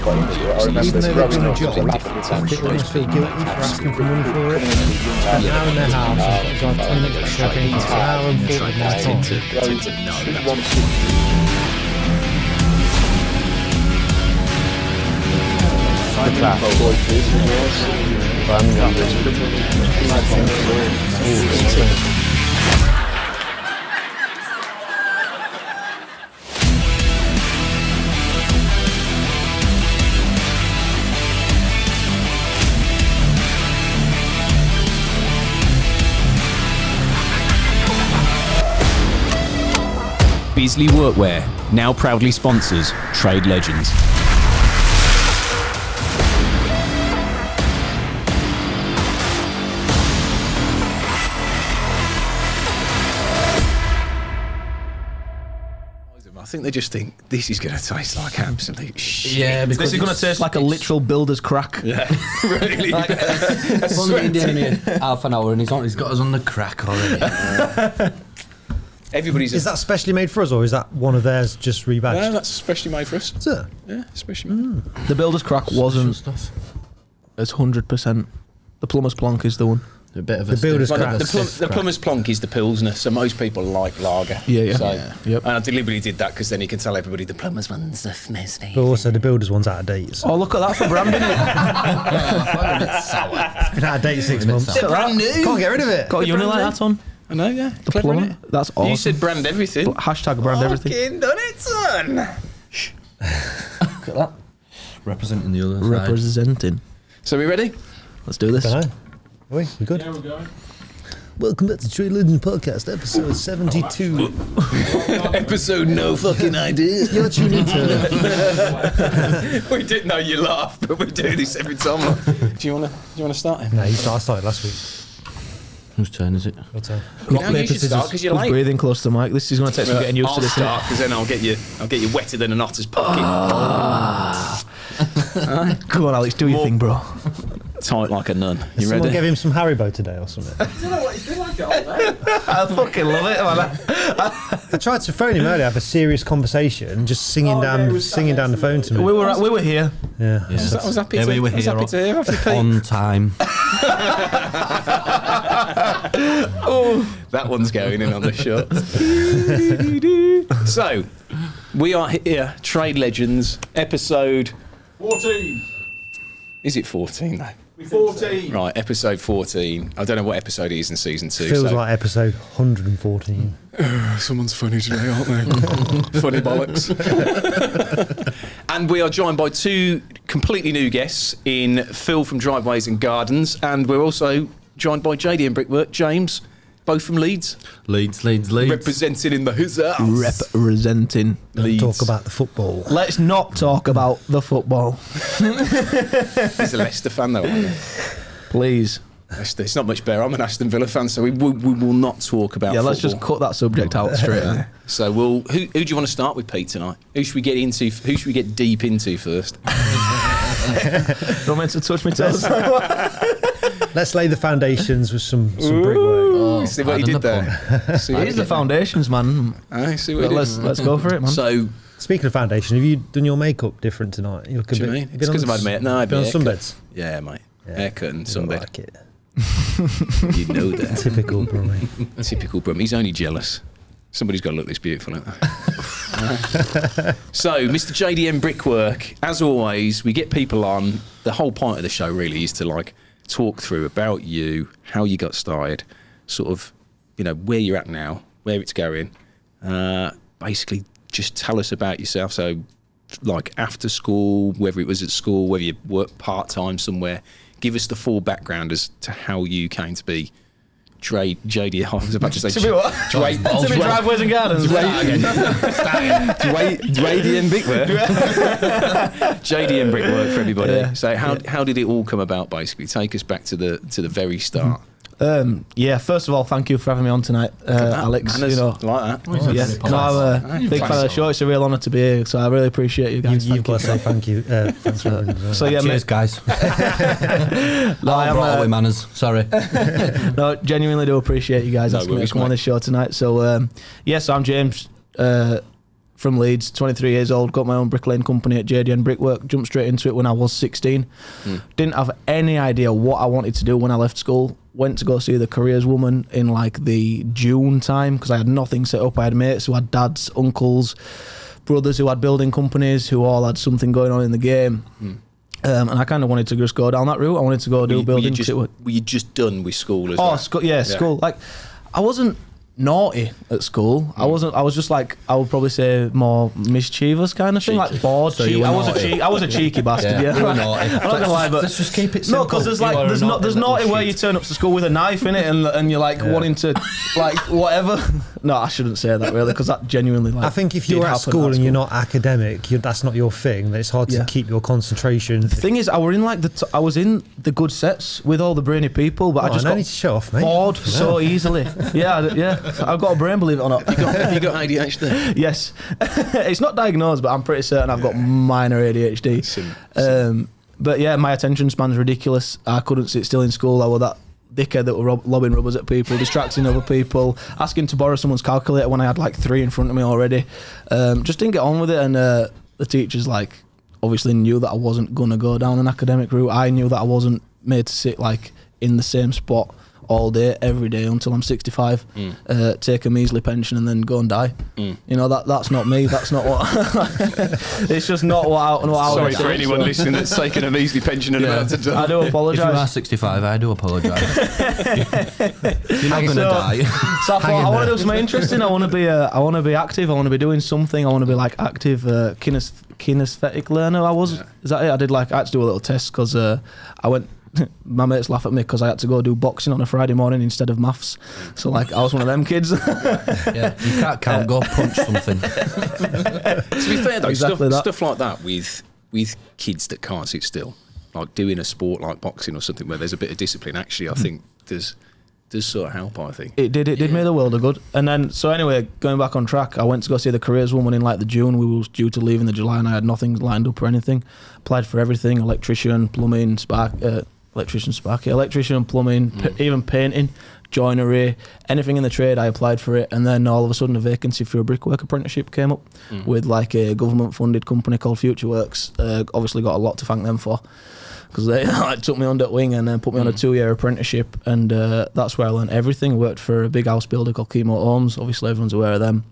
got into it. I remember Even though they're doing a job, people they almost feel guilty for asking for money for it. Spend an hour in their house, drive 20 minutes to work, it's an hour and 40 minutes time. Beasley Workwear now proudly sponsors Trade Legends. I think they just think this is going to taste like absolute shit. Yeah, because this is going to taste like a literal builder's crack. Yeah, really. I've only been doing it half an hour and he's got us on the crack already. Everybody's. Is that specially made for us, or is that one of theirs just rebadged? No, that's specially made for us. Is it? Yeah, specially made. The builder's crack wasn't as 100%. The plumber's plonk is the one. A bit of The builder's Like crack. the plumber's plonk is the pilsner, so most people like lager. Yeah. So, Yep. And I deliberately did that because then you can tell everybody the plumber's one's the most But also the builder's one's out of date. So. Oh, look at that for branding. It's been out of date 6 months. brand new. Can't get rid of it. Got a unit like that on. I know, yeah. The Clever, plumber. innit? That's awesome. You said brand everything. Hashtag brand everything. Fucking done it, son. Look at that. representing the other side. Representing. So we ready? Let's do this. Dunno. Are we good? Yeah, we're going. Welcome back to Trade Legends Podcast, episode 72. Episode no fucking idea. You're tuning to. We didn't know you laugh, but we do this every time. Do you wanna start him? No, I started last week. Whose turn is it? Your turn. No, you should start because you're Who's late. breathing close to the mic? This is going to take some getting used to this. I'll start because then I'll get you wetter than an otter's pocket. Come on, Alex, do your thing, bro. Tight like a nun. You Someone ready? gave him some Haribo today or something. I don't know what he's been like it all day. I fucking love it, man. I tried to phone him earlier, have a serious conversation, just singing down the phone to me. We were here. Yeah. I was happy Yeah, to, we were I was here happy to hear off you, Pete. on time. Oh, that one's going in on the shot. So, we are here, Trade Legends, episode... 14. Is it 14 though? 14. Right, episode 14. I don't know what episode it is in season 2. Feels so. like episode 114. Someone's funny today, aren't they? Funny bollocks. And we are joined by two completely new guests in Phil from Driveways and Gardens, and we're also joined by JD and Brickwork, James, both from Leeds. Leeds. Represented in the Hussars. Representing. Don't Leeds. talk about the football. Let's not talk about the football, He's a Leicester fan though, aren't you? please. Leicester. It's not much better. I'm an Aston Villa fan, so we will not talk about Yeah, football. let's just cut that subject out straight away. So who do you want to start with, Pete, tonight? Who should we get into? Who should we get deep into first? Don't mean to touch my toes. Let's lay the foundations with some brickwork. Oh, See what he did there. See what It is the foundations, man. See what he Let's did. go for it, man. So, Speaking of foundation, have you done your makeup different tonight? You look a what do bit. you mean? It's because I've had my no, I've been been on sunbeds. Yeah, mate. Yeah. Haircut and I sunbed. like it. You know that. Typical Brummy. Typical Brum. He's only jealous. Somebody's got to look this beautiful, haven't they? So, Mr. JDM Brickwork, as always, we get people on. The whole point of the show really is to like talk through about you, how you got started, sort of, you know, where you're at now, where it's going. Basically, just tell us about yourself. So, like after school, whether it was at school, whether you work part-time somewhere, give us the full background as to how you came to be JD. I was about to say To be what? To be Driveways and Gardens. JD and Brickwork. JD and Brickwork for everybody. Yeah. So how did it all come about? Basically, take us back to the very start. Yeah, first of all, thank you for having me on tonight, Alex. Manners, You know, like that. yeah, no, I'm a big fan of the show. It's a real honour to be here, so I really appreciate you guys. You've got to say thank you. Thanks for having us on. So yeah, Cheers, guys. no, I brought away am, manners. Sorry. no, genuinely do appreciate you guys asking me to come on this show tonight. So yes, I'm James from Leeds, 23 years old, got my own bricklaying company at JDN Brickwork, jumped straight into it when I was 16. Didn't have any idea what I wanted to do when I left school. Went to go see the careers woman in like the June time because I had nothing set up. I had mates who had dads, uncles, brothers who had building companies who all had something going on in the game. And I kind of wanted to just go down that route. I wanted to go do building. Were you just done with school as well? School. Like, I wasn't naughty at school. I was just like, I would probably say more mischievous kind of thing, like bored. So you were I was a cheeky bastard. Yeah, you were naughty. I'm not gonna lie, but let's just keep it simple. no, because there's naughty where you turn up to school with a knife in it and you're like wanting to like whatever. No, I shouldn't say that really, because that genuinely like. I think if you're at school and you're not academic, that's not your thing. Then it's hard to keep your concentration. The thing is, I was in the good sets with all the brainy people, but I just got need to show off, mate. bored so easily. Yeah. I've got a brain, believe it or not. You got ADHD? Yes. It's not diagnosed, but I'm pretty certain I've got minor ADHD. But yeah, my attention span's ridiculous. I couldn't sit still in school. I was that dickhead that were lobbing rubbers at people, distracting other people, asking to borrow someone's calculator when I had like 3 in front of me already. Just didn't get on with it, and the teachers like obviously knew that I wasn't gonna go down an academic route. I knew that I wasn't made to sit like in the same spot all day, every day until I'm 65, take a measly pension and then go and die. You know, that's not me. That's not what. It's just not what I Sorry for anyone listening that's taken a measly pension and about to die. I do apologise. If you are 65, I do apologise. You're not going to die. So I thought I want to do something interesting. I want to be active. I want to be doing something. I want to be like active kinesthetic learner. Is that it? I had to do a little test because I went. My mates laugh at me because I had to go do boxing on a Friday morning instead of maths. So like I was one of them kids. Yeah, you can't count. Go punch something. To be fair though, Exactly stuff like that with kids that can't sit still, like doing a sport like boxing or something where there's a bit of discipline. Actually, I think does sort of help. I think it did me the world of good. And then so anyway, going back on track, I went to go see the careers woman in like the June. We were due to leave in the July, and I had nothing lined up or anything. Applied for everything: electrician, plumbing, electrician, plumbing, even painting, joinery, anything in the trade. I applied for it, and then all of a sudden a vacancy for a brickwork apprenticeship came up with like a government funded company called FutureWorks. Obviously got a lot to thank them for, because they took me under wing and then put me on a 2-year apprenticeship, and that's where I learned everything. Worked for a big house builder called Chemo Homes. Obviously everyone's aware of them.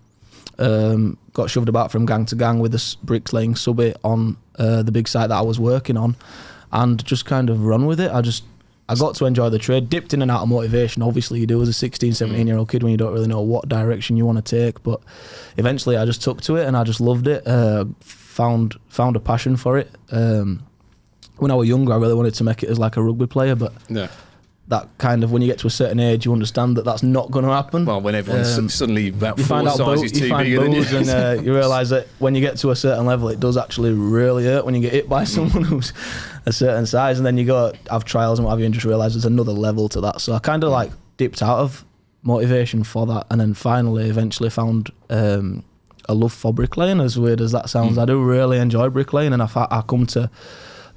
Got shoved about from gang to gang with the bricklaying subby on the big site that I was working on, and just kind of run with it. I got to enjoy the trade, dipped in and out of motivation. Obviously you do as a 16, 17-year-old kid when you don't really know what direction you want to take, but eventually I just took to it and I just loved it. Found a passion for it. When I was younger, I really wanted to make it as like a rugby player, but that kind of, when you get to a certain age, you understand that that's not going to happen. Well, when everyone's suddenly about you 4 sizes too big, and you realise that when you get to a certain level, it does actually really hurt when you get hit by someone who's a certain size, and then you go have trials and what have you, and just realise there's another level to that. So I kind of like dipped out of motivation for that, and then eventually found a love for bricklaying. As weird as that sounds, I do really enjoy bricklaying, and I come to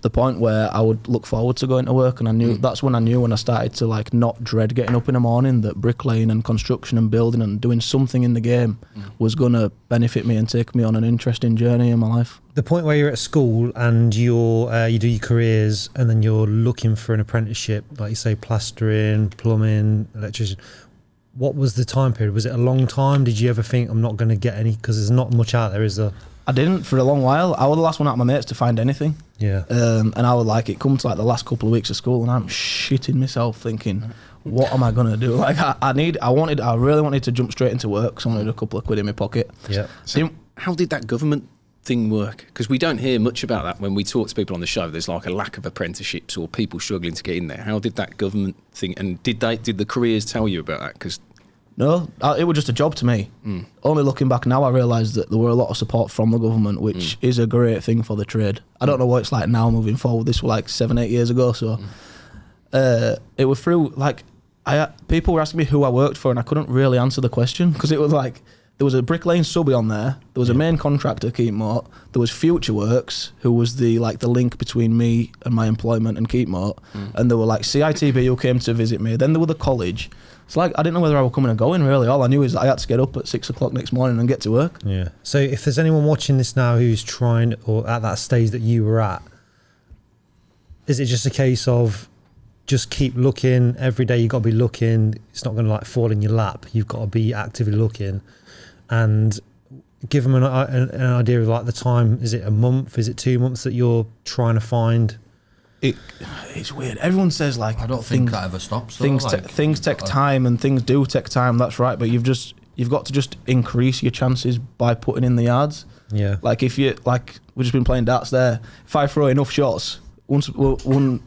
the point where I would look forward to going to work, and I knew that's when I started to like not dread getting up in the morning, that bricklaying and construction and building and doing something in the game was going to benefit me and take me on an interesting journey in my life. The point where you're at school and you do your careers, and then you're looking for an apprenticeship, like you say, plastering, plumbing, electrician. What was the time period? Was it a long time? Did you ever think, I'm not going to get any, because there's not much out there, is there? I didn't for a long while. I was the last one out of my mates to find anything. Yeah. And I would like it come to like the last couple of weeks of school, and I'm shitting myself thinking, what am I gonna do? Like I really wanted to jump straight into work, so I wanted a couple of quid in my pocket. Yeah. So how did that government thing work? Because we don't hear much about that when we talk to people on the show. There's like a lack of apprenticeships or people struggling to get in there. How did that government thing, and did the careers tell you about that? Because no, it was just a job to me. Only looking back now, I realised that there were a lot of support from the government, which is a great thing for the trade. I don't know what it's like now moving forward. This was like 7-8 years ago, so it was through like people were asking me who I worked for, and I couldn't really answer the question because it was like was a bricklaying subby on there. There was a main contractor, Keepmoat. There was Future Works, who was the link between me and my employment and Keepmoat. And there were like CITB who came to visit me. Then there were the college. It's like I didn't know whether I was coming or going really. All I knew is that I had to get up at 6 o'clock next morning and get to work. Yeah. So if there's anyone watching this now who's trying, or at that stage that you were at, is it just a case of just keep looking every day? You got to be looking. It's not going to like fall in your lap. You've got to be actively looking, and give them an idea of like the time. Is it a month? Is it 2 months that you're trying to find? It's weird. Everyone says like I don't think that ever stops. Things take time, and things do take time. That's right, but you've got to just increase your chances by putting in the yards. Yeah. Like if you we've just been playing darts there. If I throw enough shots, before long,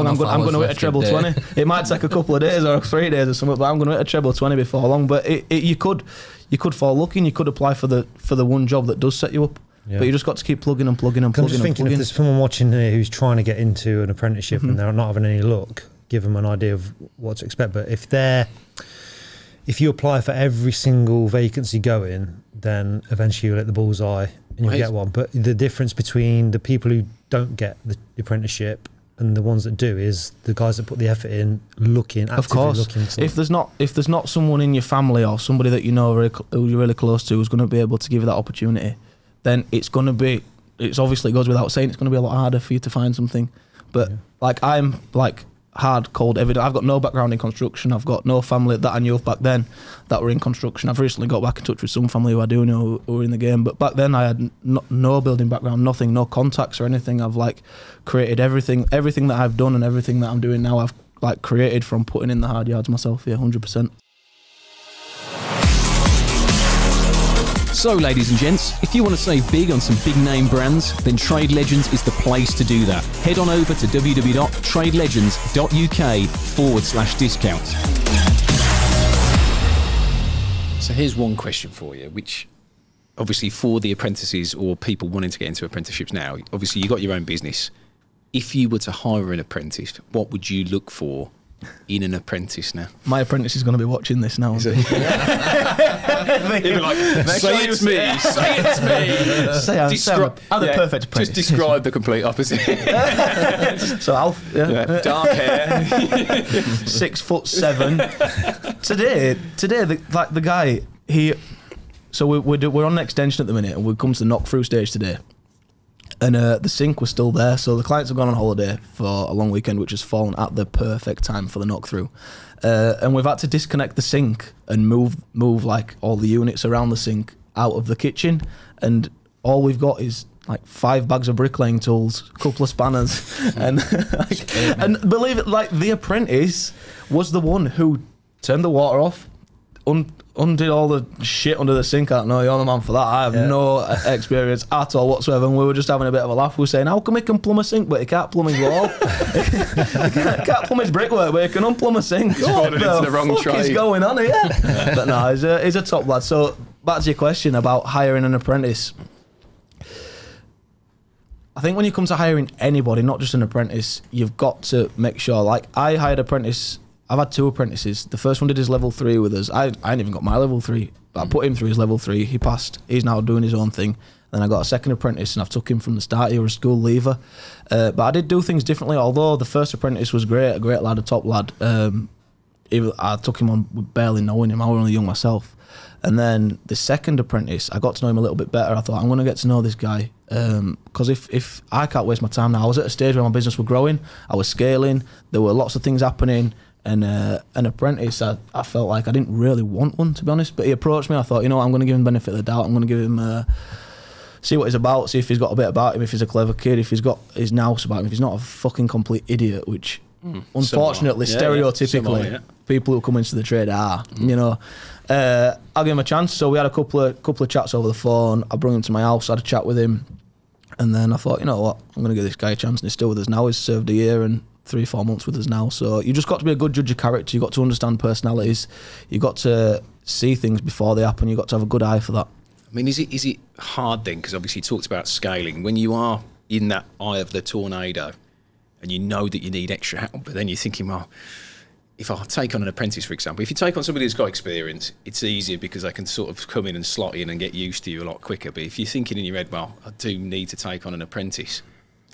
I'm going to hit a treble 20. It might take a couple of days or 3 days or something, but I'm going to hit a treble 20 before long. But you could fall lucky, and you could apply for the one job that does set you up. Yeah. But you just got to keep plugging and plugging and plugging. I'm just thinking if there's someone watching here who's trying to get into an apprenticeship and they're not having any luck, give them an idea of what to expect. But if you apply for every single vacancy going, then eventually you'll hit the bullseye and you'll get one. But the difference between the people who don't get the apprenticeship and the ones that do is the guys that put the effort in, actively looking. If there's not someone in your family or somebody that you know who you're really close to who's going to be able to give you that opportunity, then it's obviously, it goes without saying, it's going to be a lot harder for you to find something. But I'm hard, cold evidence. I've got no background in construction. I've got no family that I knew of back then that were in construction. I've recently got back in touch with some family who I do know who are in the game. But back then I had no building background, nothing, no contacts or anything. I've created everything that I've done and everything that I'm doing now. I've created from putting in the hard yards myself. Yeah, 100%. So, ladies and gents, if you want to save big on some big name brands, then Trade Legends is the place to do that. Head on over to www.tradelegends.uk/discount. So here's one question for you, which obviously for the apprentices or people wanting to get into apprenticeships now, obviously you've got your own business. If you were to hire an apprentice, what would you look for in an apprentice now? My apprentice is going to be watching this now. Is it? He'll be like, say it's me, say it's me. I'm the perfect apprentice. Just describe the complete opposite. So Alf, dark hair, 6'7". Today, the guy, we're on an extension at the minute, and we've come to the knock-through stage today. And the sink was still there, so the clients have gone on holiday for a long weekend, which has fallen at the perfect time for the knock-through. And we've had to disconnect the sink and move like all the units around the sink out of the kitchen, and all we've got is like 5 bags of bricklaying tools, a couple of spanners, and believe it, like the apprentice was the one who turned the water off, undid all the shit under the sink. I don't know, you're the man for that. I have no experience at all whatsoever, and we were just having a bit of a laugh. We were saying, how come he can plumb a sink but he can't plumb his wall? he can't plumb his brickwork but he can unplumb a sink. What the fuck is going on here? But no, he's a top lad. So back to your question about hiring an apprentice. I think when you come to hiring anybody, not just an apprentice, you've got to make sure, like I hired an apprentice. I've had 2 apprentices. The first one did his level 3 with us. I ain't even got my level 3, but I put him through his level 3. He passed. He's now doing his own thing. Then I got a second apprentice, and I've took him from the start. He was a school leaver. But I did do things differently, although the first apprentice was great, a great lad, a top lad. I took him on with barely knowing him. I was only young myself. And then the second apprentice, I got to know him a little bit better. I thought, I'm going to get to know this guy. Because if I can't waste my time now. I was at a stage where my business was growing. I was scaling. There were lots of things happening. And an apprentice, I felt like I didn't really want one, to be honest. But he approached me. I thought, you know what, I'm going to give him the benefit of the doubt. I'm going to give him, see what he's about, see if he's got a bit about him, if he's a clever kid, if he's got his nous about him, if he's not a fucking complete idiot, which unfortunately, stereotypically, people who come into the trade are, you know. I'll give him a chance. So we had a couple of chats over the phone. I brought him to my house, had a chat with him. And then I thought, you know what, I'm going to give this guy a chance. And he's still with us now. He's served a year and 3-4 months with us now. So you just got to be a good judge of character. You've got to understand personalities. You've got to see things before they happen. You've got to have a good eye for that. I mean, is it hard then? Because obviously you talked about scaling. When you are in that eye of the tornado and you know that you need extra help, but then you're thinking, well, if I take on an apprentice, for example, if you take on somebody who's got experience, it's easier because they can sort of come in and slot in and get used to you a lot quicker. But if you're thinking in your head, well, I do need to take on an apprentice,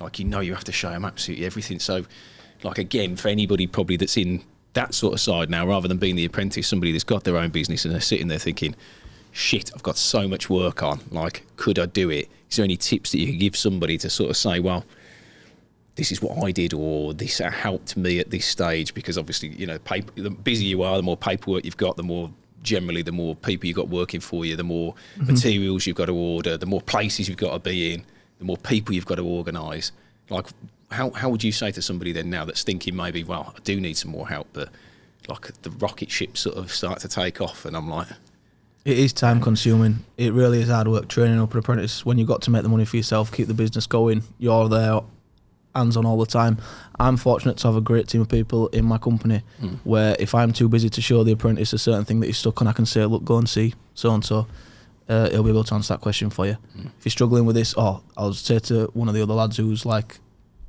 like, you have to show them absolutely everything. So, like, again, for anybody probably that's in that sort of side now, rather than being the apprentice, somebody that's got their own business and they're sitting there thinking, shit, I've got so much work on, like, could I do it? Is there any tips that you could give somebody to sort of say, well, this is what I did, or this helped me at this stage? Because obviously, the busier you are, the more paperwork you've got, the more people you've got working for you, the more materials you've got to order, the more places you've got to be in, the more people you've got to organise. Like, how would you say to somebody then now that's thinking maybe, well, I do need some more help, but like the rocket ship sort of start to take off, and I'm like... It is time consuming. It really is hard work training up an apprentice when you've got to make the money for yourself, keep the business going. You're there, hands on all the time. I'm fortunate to have a great team of people in my company where if I'm too busy to show the apprentice a certain thing that he's stuck on, I can say, look, go and see so-and-so. He'll be able to answer that question for you. If you're struggling with this, I'll say to one of the other lads who's like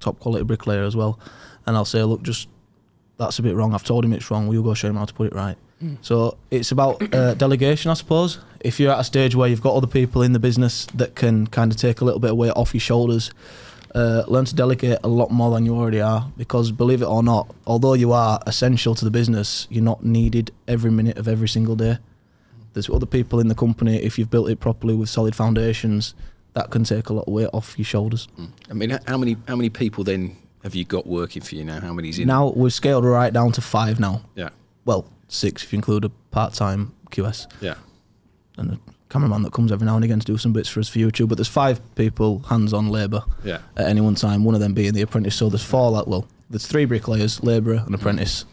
top quality bricklayer as well, and I'll say, look, just that's a bit wrong. I've told him it's wrong. Will you go show him how to put it right? So it's about delegation, I suppose. If you're at a stage where you've got other people in the business that can kind of take a little bit of weight off your shoulders, learn to delegate a lot more than you already are, because believe it or not, although you are essential to the business, you're not needed every minute of every single day. There's other people in the company, if you've built it properly with solid foundations, that can take a lot of weight off your shoulders. I mean, how many people then have you got working for you now? How many's in? Now we've scaled right down to 5 now. Yeah. Well, 6 if you include a part-time QS. Yeah. And a cameraman that comes every now and again to do some bits for us for YouTube. But there's 5 people, hands-on labour, at any one time, one of them being the apprentice. So there's 4, there's 3 bricklayers, labourer and apprentice.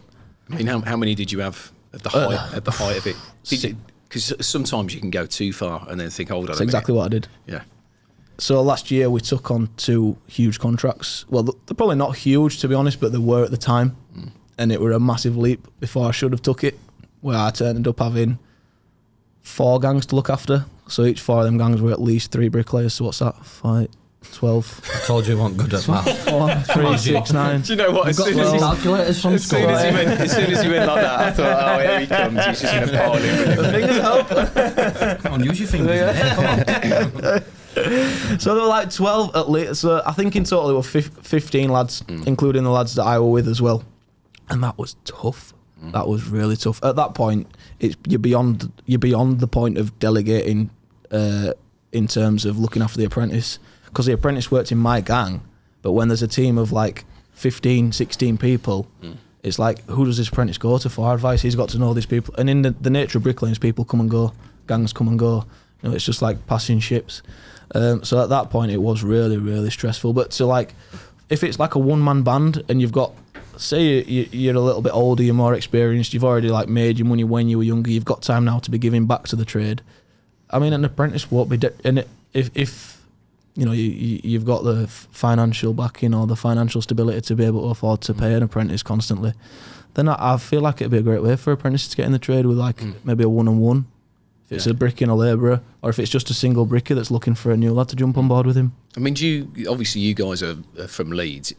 I mean, how many did you have at the height of it? Because sometimes you can go too far and then think, hold on That's exactly what I did. Yeah. So last year we took on 2 huge contracts. Well, they're probably not huge, to be honest, but they were at the time. And it were a massive leap before I should have took it, where I turned up having 4 gangs to look after. So each 4 of them gangs were at least 3 bricklayers. So what's that? 5, 12. I told you I wasn't good at maths. 4, 3, 6, 9. Do you know what? As soon calculators from school. As soon as you went like that, I thought, oh, here he comes. He's just going to pile in with Fingers up. Come on, use your fingers. Come on. So there were like 12 at least. So I think in total there were 15 lads, including the lads that I were with as well. And that was tough. That was really tough. At that point, you're beyond the point of delegating in terms of looking after the apprentice, because the apprentice worked in my gang. But when there's a team of like 15, 16 people, it's like, who does this apprentice go to for advice? He's got to know these people. And in the nature of bricklaying, people come and go, gangs come and go. It's just like passing ships. So at that point, it was really, really stressful. But to if it's like a one-man band and you've got, say you're a little bit older, you're more experienced, you've already made your money when you were younger, you've got time now to be giving back to the trade. I mean, an apprentice won't be, and if you've got the financial backing or the financial stability to be able to afford to pay an apprentice constantly, then I feel like it'd be a great way for apprentices to get in the trade with maybe a one-on-one. If it's a brick and a labourer, or if it's just a single bricker that's looking for a new lad to jump on board with him. I mean, obviously you guys are from Leeds.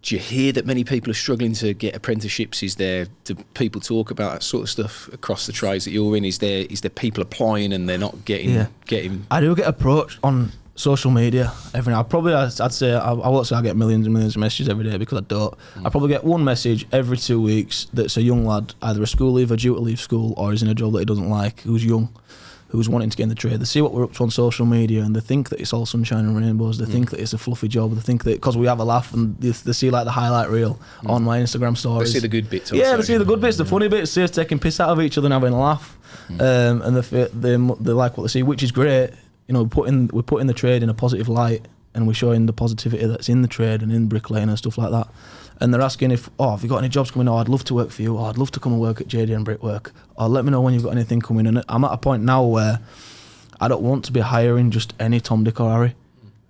Do you hear that many people are struggling to get apprenticeships? Do people talk about that sort of stuff across the trades that you're in? Is there people applying and they're not getting? I do get approached on social media every now. I'd say I won't say I get millions and millions of messages every day, because I don't. I probably get one message every 2 weeks that's a young lad, either a school leaver due to leave school, or is in a job that he doesn't like, who's young, who's wanting to get in the trade. They see what we're up to on social media and they think that it's all sunshine and rainbows. They think that it's a fluffy job. They think that because we have a laugh, and they see the highlight reel on my Instagram stories. They see the good bits. Yeah, they see the good bits, the funny bits. See us taking piss out of each other and having a laugh. And they like what they see, which is great. We're putting the trade in a positive light, and we're showing the positivity that's in the trade and in bricklaying and stuff like that. And they're asking have you got any jobs coming? I'd love to work for you. I'd love to come and work at JDN Brickwork. Or let me know when you've got anything coming. And I'm at a point now where I don't want to be hiring just any Tom, Dick or Harry.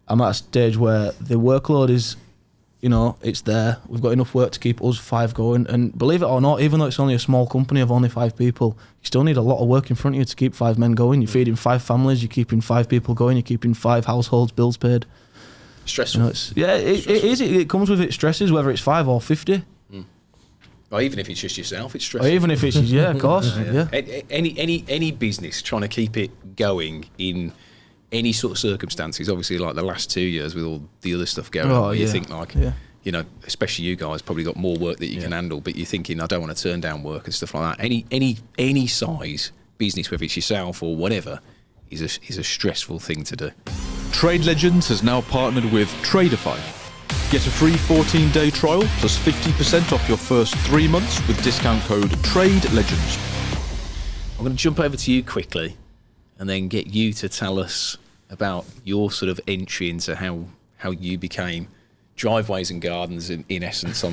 I'm at a stage where the workload is, it's there. We've got enough work to keep us 5 going. And believe it or not, even though it's only a small company of only 5 people, you still need a lot of work in front of you to keep 5 men going. You're feeding 5 families, you're keeping 5 people going, you're keeping 5 households, bills paid. Stressful. It is. It comes with its stresses, whether it's 5 or 50. Or even if it's just yourself, it's Or stressful. even if it's, yeah, of course, yeah. Any business trying to keep it going in any sort of circumstances, obviously like the last 2 years with all the other stuff going on, where you think like, you know, especially you guys probably got more work that you can handle, but you're thinking, I don't want to turn down work and stuff like that. Any size business, whether it's yourself or whatever, is a stressful thing to do. Trade Legends has now partnered with Tradeify. Get a free 14-day trial plus 50% off your first 3 months with discount code TRADELEGENDS. I'm going to jump over to you quickly and then get you to tell us about your sort of entry into how you became Driveways and Gardens in essence.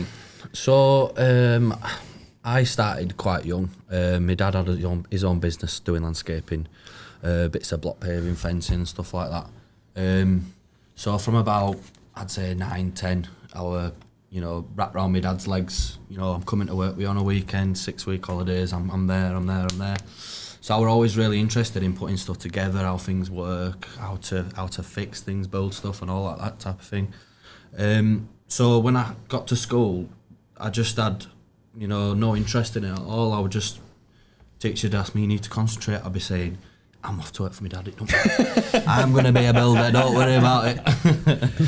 So I started quite young. My dad had his own business doing landscaping, bits of block paving, fencing and stuff like that. So from about, I'd say 9, 10, I were, you know, wrapped around my dad's legs. You know, I'm coming to work with on a weekend, 6-week holidays, I'm there. So I were always really interested in putting stuff together, how things work, how to fix things, build stuff and all that type of thing. So when I got to school, I just had, you know, no interest in it at all. I would just, teacher would ask me, you need to concentrate. I'd be saying, I'm off to work for my dad. I'm going to be a builder, don't worry about it.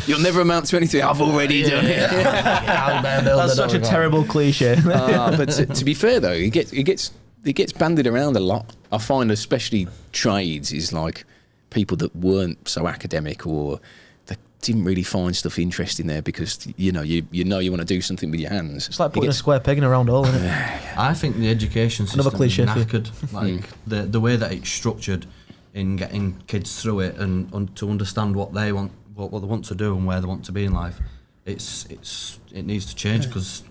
You'll never amount to anything I've already done. I'll be a builder. That's such a terrible cliche. But to be fair though, it gets bandied around a lot. I find especially trades is like people that weren't so academic or that didn't really find stuff interesting there because you want to do something with your hands. It's like putting a square peg in a round hole, isn't it? I think the education system Another cliche is knackered. Like the way that it's structured in getting kids through it and to understand what they want, what they want to do and where they want to be in life. It needs to change because.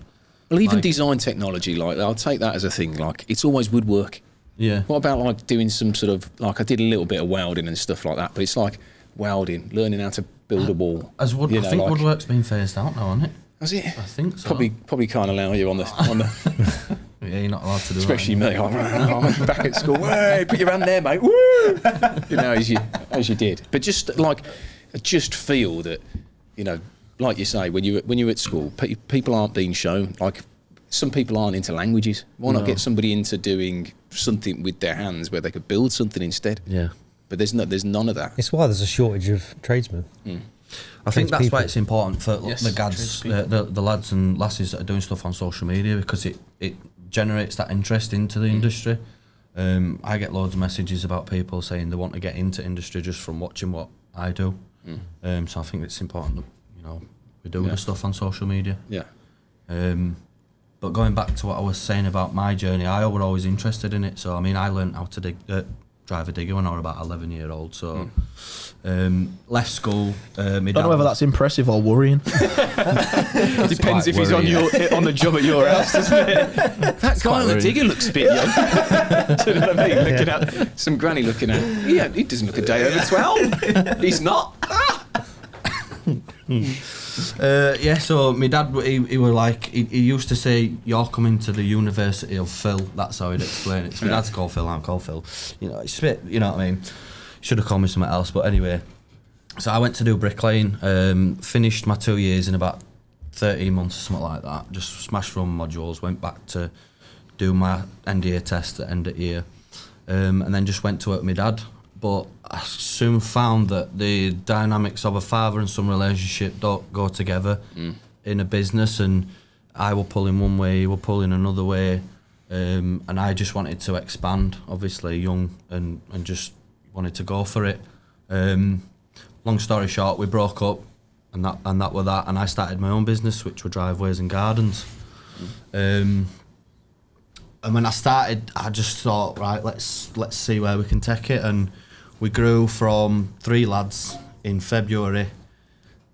Well, even design technology, like I'll take that as a thing. Like it's always woodwork. Yeah. What about like doing some sort of like I did a little bit of welding and stuff like that, but it's like welding, learning how to build a wall. I think woodwork's been phased out now, hasn't it? Has it? I think so. Probably can't allow you on the. Yeah, you're not allowed to do Especially that. me. I'm back at school. Hey, put your hand there, mate. Woo! You know, as you did. But just like, I just feel that, you know, like you say, when you're at school, people aren't being shown. Like, some people aren't into languages. Why not get somebody into doing something with their hands where they could build something instead? Yeah. But there's none of that. It's why there's a shortage of tradesmen. I think that's why it's important for Yes, the gads, the lads and lasses that are doing stuff on social media because it generates that interest into the industry. I get loads of messages about people saying they want to get into industry just from watching what I do. So I think it's important that, you know, we do the stuff on social media. Yeah. But going back to what I was saying about my journey, I was always interested in it. So I mean, I learned how to drive a digger when I was about 11-year-old. So left school. I don't know whether that's impressive or worrying. Depends if he's on the job at your house, doesn't it? That guy on the digger looks a bit young. Do you know what I mean? Looking at some granny looking at. Yeah, he doesn't look a day over 12. He's not. So my dad, he were like, he used to say, you're coming to the University of Phil. That's how he'd explain it. So my dad's called Phil, I'm called Phil. You know, it's a bit, you know what I mean? Should have called me something else, but anyway. So I went to do bricklaying, finished my 2 years in about 13 months or something like that. Just smashed through my modules, went back to do my end of year test at end of year, and then just went to work with my dad. But I soon found that the dynamics of a father and son relationship don't go together in a business, and I will pull in one way, he will pull in another way, and I just wanted to expand, obviously young, and just wanted to go for it. Long story short, we broke up, and that were that, and I started my own business, which were Driveways and Gardens. And when I started, I just thought, right, let's see where we can take it, and we grew from 3 lads in February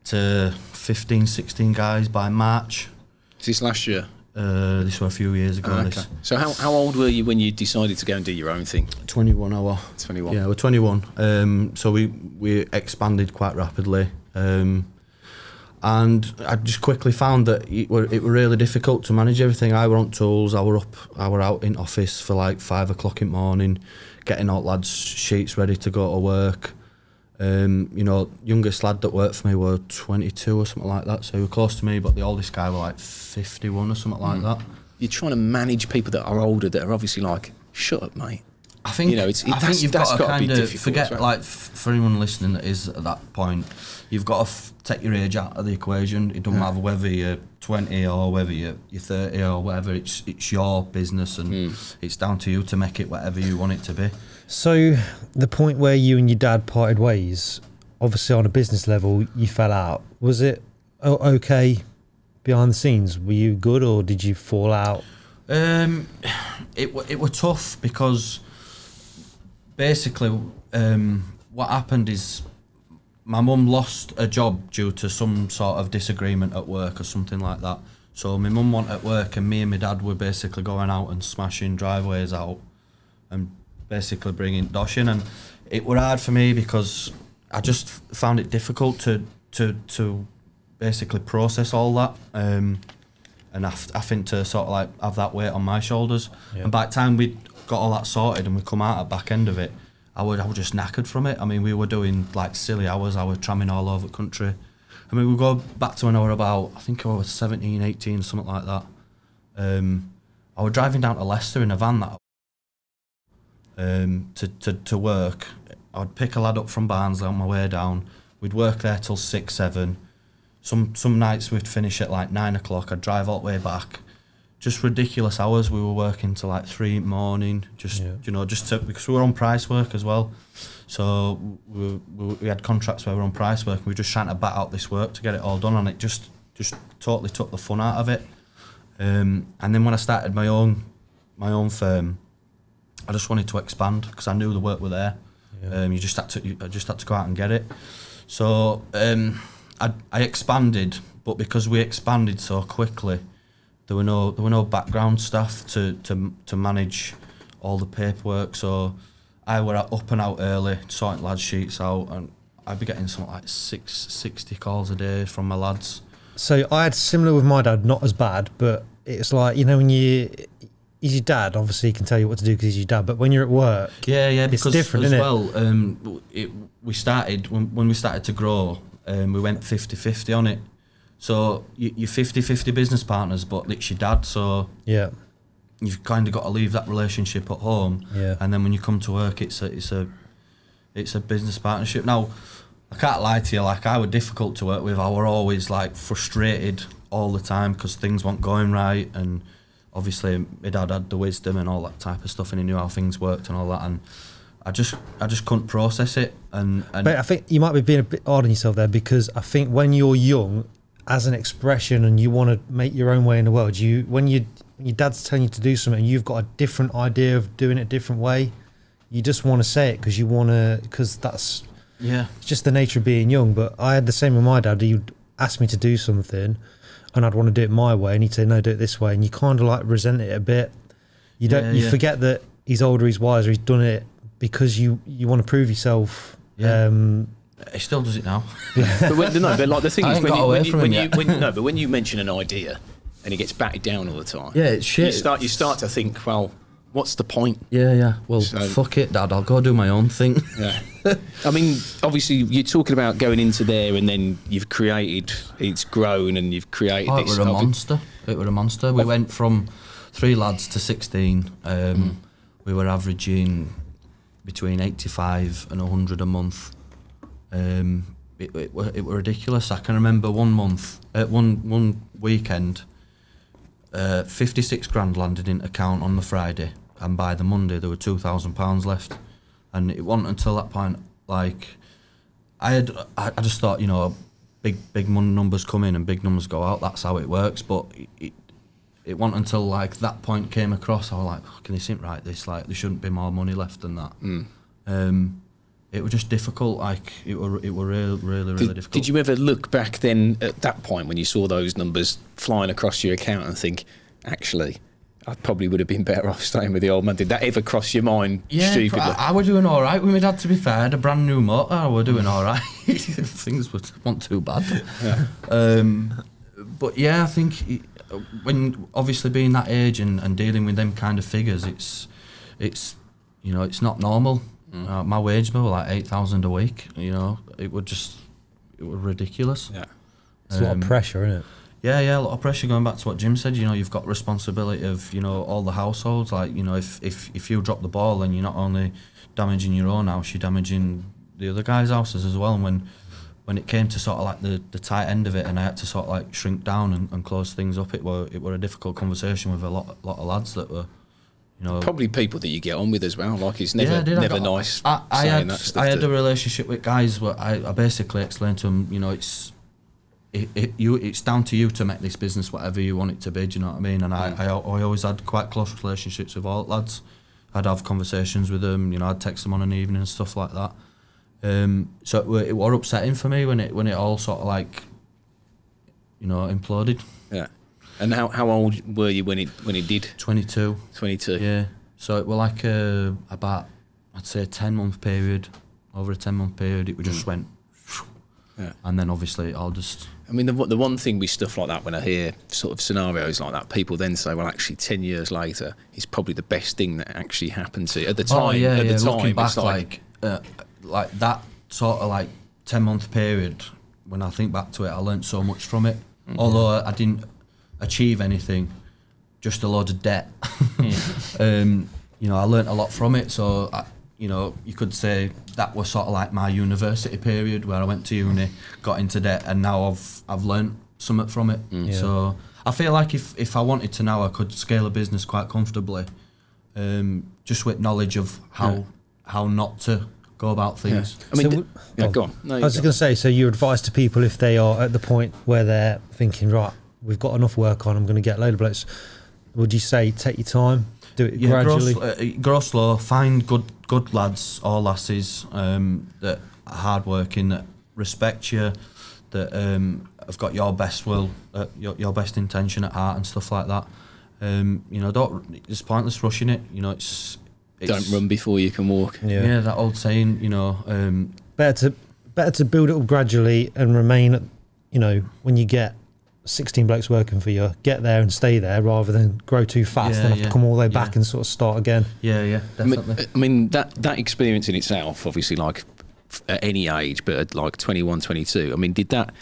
to 15, 16 guys by March. Is this last year? This was a few years ago. Okay. So how old were you when you decided to go and do your own thing? 21 hour. 21. Yeah, we're 21. So we expanded quite rapidly. And I just quickly found that it were really difficult to manage everything. I were on tools, I were out in office for like 5 o'clock in the morning, getting all lads' sheets ready to go to work. You know, youngest lad that worked for me were 22 or something like that, so he was close to me, but the oldest guy were like 51 or something like that. you're trying to manage people that are older that are obviously like, shut up, mate. I think you know, I think you've got to kind of forget, well. like, for anyone listening that is at that point, you've got to take your age out of the equation. It doesn't matter whether you're 20 or whether you're 30 or whatever. It's your business, and it's down to you to make it whatever you want it to be. So the point where you and your dad parted ways, obviously on a business level, you fell out. Was it okay behind the scenes? Were you good, or did you fall out? It were tough because basically what happened is my mum lost a job due to some sort of disagreement at work or something like that. So my mum went at work, and me and my dad were basically going out and smashing driveways out and basically bringing dosh in. And it were hard for me because I just found it difficult to basically process all that. And I think to sort of like have that weight on my shoulders. Yeah. And by the time we got all that sorted and we come out at the back end of it, I was just knackered from it. I mean, we were doing like silly hours. I was tramming all over the country. I mean, we go back to when I was about, I think I was 17, 18, something like that. I was driving down to Leicester in a van that to work. I'd pick a lad up from Barnsley on my way down. We'd work there till 6, 7. Some nights we'd finish at like 9 o'clock. I'd drive all the way back. Just ridiculous hours. We were working till like 3 in the morning. Just because we were on price work as well. So we had contracts where we were on price work. And we were just trying to bat out this work to get it all done, and it just totally took the fun out of it. And then when I started my own firm, I just wanted to expand because I knew the work were there. Yeah. I just had to go out and get it. So I expanded, but because we expanded so quickly, there were no background staff to manage all the paperwork. So I were up and out early, sorting lads' sheets out, and I'd be getting something like 60 calls a day from my lads. So I had similar with my dad, not as bad, but it's like, you know, when he's your dad, obviously he can tell you what to do because he's your dad, but when you're at work, yeah, because it's different, as isn't well, we started, when we started to grow, we went 50-50 on it. So you're 50-50 business partners, but it's your dad, so yeah, you've kind of got to leave that relationship at home, yeah. And then when you come to work, it's a business partnership. Now, I can't lie to you, like, I was difficult to work with. I were always like frustrated all the time because things weren't going right, and obviously my dad had the wisdom and all that type of stuff, and he knew how things worked and all that, and I just couldn't process it. And but I think you might be being a bit hard on yourself there, because I think when you're young, as an expression, and you want to make your own way in the world, when your dad's telling you to do something and you've got a different idea of doing it a different way, you just want to say it because that's it's just the nature of being young. But I had the same with my dad. He'd ask me to do something and I'd want to do it my way, and he'd say, no, do it this way, and you kind of like resent it a bit. You forget that he's older, he's wiser, he's done it because you want to prove yourself. He still does it now. but like the thing is, but when you mention an idea and it gets batted down all the time, it's shit. You start to think, well, what's the point? Well, fuck it, Dad, I'll go do my own thing. I mean, obviously you're talking about going into there, and then it's grown, and you've created it this. It was a monster. We went from 3 lads to 16. We were averaging between 85 and 100 a month. It were ridiculous. I can remember one weekend, 56 grand landed in account on the Friday, and by the Monday there were £2,000 left. And it wasn't until that point, like, I just thought, you know, big money numbers come in and big numbers go out. That's how it works. But it wasn't until like that point came across, I was like, fucking, this ain't right. This, like, there shouldn't be more money left than that. It was just difficult. Like, it were really difficult. Did you ever look back then at that point when you saw those numbers flying across your account and think, actually, I probably would have been better off staying with the old man? Did that ever cross your mind? Stupidly? I was doing all right with my dad, to be fair. I had a brand new motor. I was doing all right. Things weren't too bad. But yeah, I think when obviously being that age and dealing with them kind of figures, it's you know, it's not normal. My wage bill was like 8,000 a week. You know, it was ridiculous. It's a lot of pressure, isn't it? Yeah, a lot of pressure. Going back to what Jim said, you know, you've got responsibility of, you know, all the households. Like, you know, if you drop the ball, then you're not only damaging your own house, you're damaging the other guys' houses as well. And when it came to sort of like the tight end of it, and I had to sort of like shrink down and close things up, it were a difficult conversation with a lot of lads that were, you know, probably people that you get on with as well. Like, it's never nice. I had a relationship with guys where I basically explained to them, you know, it's down to you to make this business whatever you want it to be. Do you know what I mean? And I always had quite close relationships with all lads. I'd have conversations with them. You know, I'd text them on an evening and stuff like that. So it were upsetting for me when it all sort of like, you know, imploded. Yeah. And how old were you when it did? 22. 22. Yeah. So it were like about, I'd say, a 10-month period. Over a 10-month period, it just went. Yeah. And then obviously I'll just. I mean, the one thing with stuff like that, when I hear sort of scenarios like that, people then say, well, actually, 10 years later, it's probably the best thing that actually happened to you. At the time, oh, yeah, at the time, looking back, it's like that sort of like 10-month period, when I think back to it, I learnt so much from it. Mm-hmm. Although I didn't achieve anything, just a load of debt. You know, I learnt a lot from it. So, you know, you could say that was sort of like my university period where I went to uni, got into debt, and now I've learnt something from it. Yeah. So I feel like if I wanted to now, I could scale a business quite comfortably, just with knowledge of how not to go about things. Yeah. I mean, go on. No, I was just going to say, so your advice to people if they are at the point where they're thinking, right, we've got enough work on, I'm going to get a load of blokes, would you say take your time, do it gradually? Grow slow, find good lads or lasses that are hardworking, that respect you, that have got your best will, your best intention at heart and stuff like that. You know, it's pointless rushing it. You know, it's don't run before you can walk. Yeah, that old saying. You know, better to build it up gradually and remain. You know, when you get 16 blokes working for you, get there and stay there rather than grow too fast and have to come all the way back and sort of start again. Yeah, definitely. I mean that experience in itself, obviously, like at any age, but at like 21, 22, I mean, did that,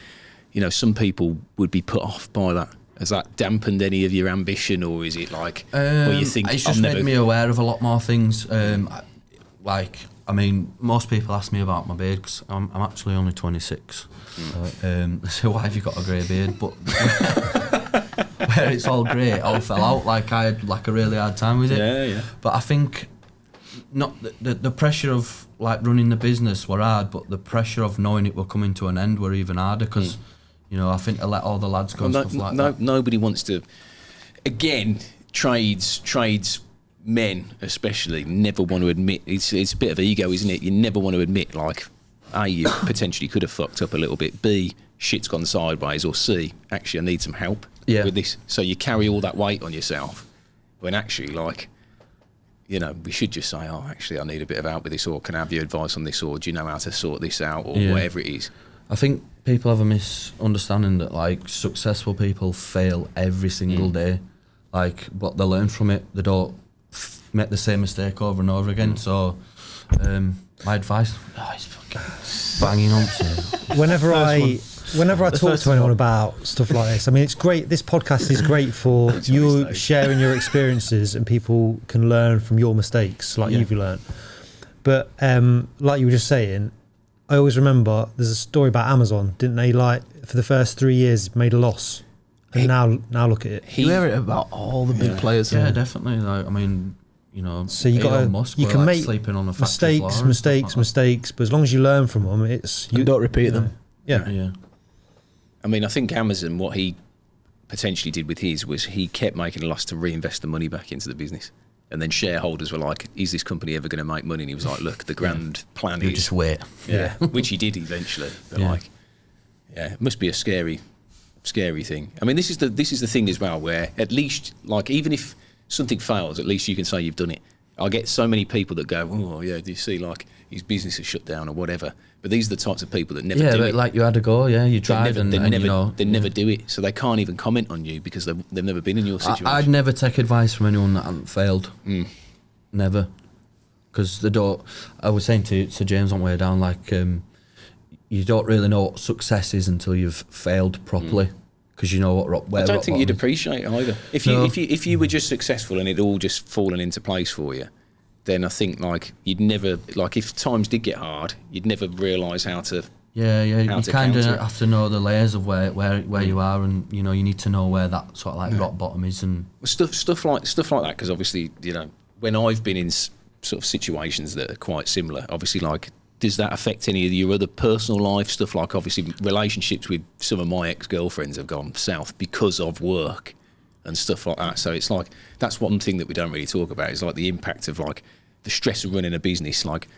you know, some people would be put off by that. Has that dampened any of your ambition, or is it like where you think it's just made me aware of a lot more things? Like, I mean, most people ask me about my beard because I'm actually only 26. So why have you got a grey beard? But where it's all grey, it all fell out. Like, I had like a really hard time with it. Yeah. But I think not the pressure of like running the business were hard, but the pressure of knowing it were coming to an end were even harder because. You know, I think to let all the lads go and stuff like that. Nobody wants to. Again, tradesmen especially never want to admit. It's a bit of ego, isn't it? You never want to admit, like, A, you potentially could have fucked up a little bit. B, shit's gone sideways. Or C, actually, I need some help with this. So you carry all that weight on yourself. When actually, like, you know, we should just say, oh, actually, I need a bit of help with this, or can I have your advice on this, or do you know how to sort this out, or whatever it is. I think people have a misunderstanding that like successful people fail every single day, like, but they learn from it. They don't make the same mistake over and over again. So my advice, he's fucking banging on to whenever I talk to anyone about stuff like this, I mean, it's great. This podcast is great for you sharing your experiences, and people can learn from your mistakes, like you've learned. But like you were just saying, I always remember there's a story about Amazon, didn't they? Like, for the first 3 years, made a loss, and now look at it. You hear it about all the big players. Yeah, definitely. Like, I mean, you know, so you got you can make sleeping on a mistakes, but as long as you learn from them, you don't repeat them. Yeah. I mean, I think Amazon, what he potentially did with his was he kept making a loss to reinvest the money back into the business. And then shareholders were like, is this company ever going to make money? And he was like, look, the grand plan is... just wait. Yeah, which he did eventually. But like, it must be a scary thing. I mean, this is the thing as well, where at least, like, even if something fails, at least you can say you've done it. I get so many people that go, oh, yeah, do you see, like, his business is shut down or whatever. But these are the types of people that never do it. Yeah, but like, you had to go, you tried, they never do it. So they can't even comment on you because they've never been in your situation. I'd never take advice from anyone that hadn't failed. Never. Because they don't... I was saying to James on the way down, like, you don't really know what success is until you've failed properly. because you know what. I don't think you'd appreciate it either. If you were just successful and it all just fallen into place for you, then I think like you'd never, like if times did get hard, you'd never realise how to. Yeah. You kind of have to know the layers of where you are, and you need to know where that sort of like rock bottom is, and stuff like that. Because obviously, when I've been in sort of situations that are quite similar, obviously, like, does that affect any of your other personal life stuff? Like, obviously, relationships with some of my ex-girlfriends have gone south because of work and stuff like that. So it's like, that's one thing that we don't really talk about, is like the impact of like the stress of running a business. Like,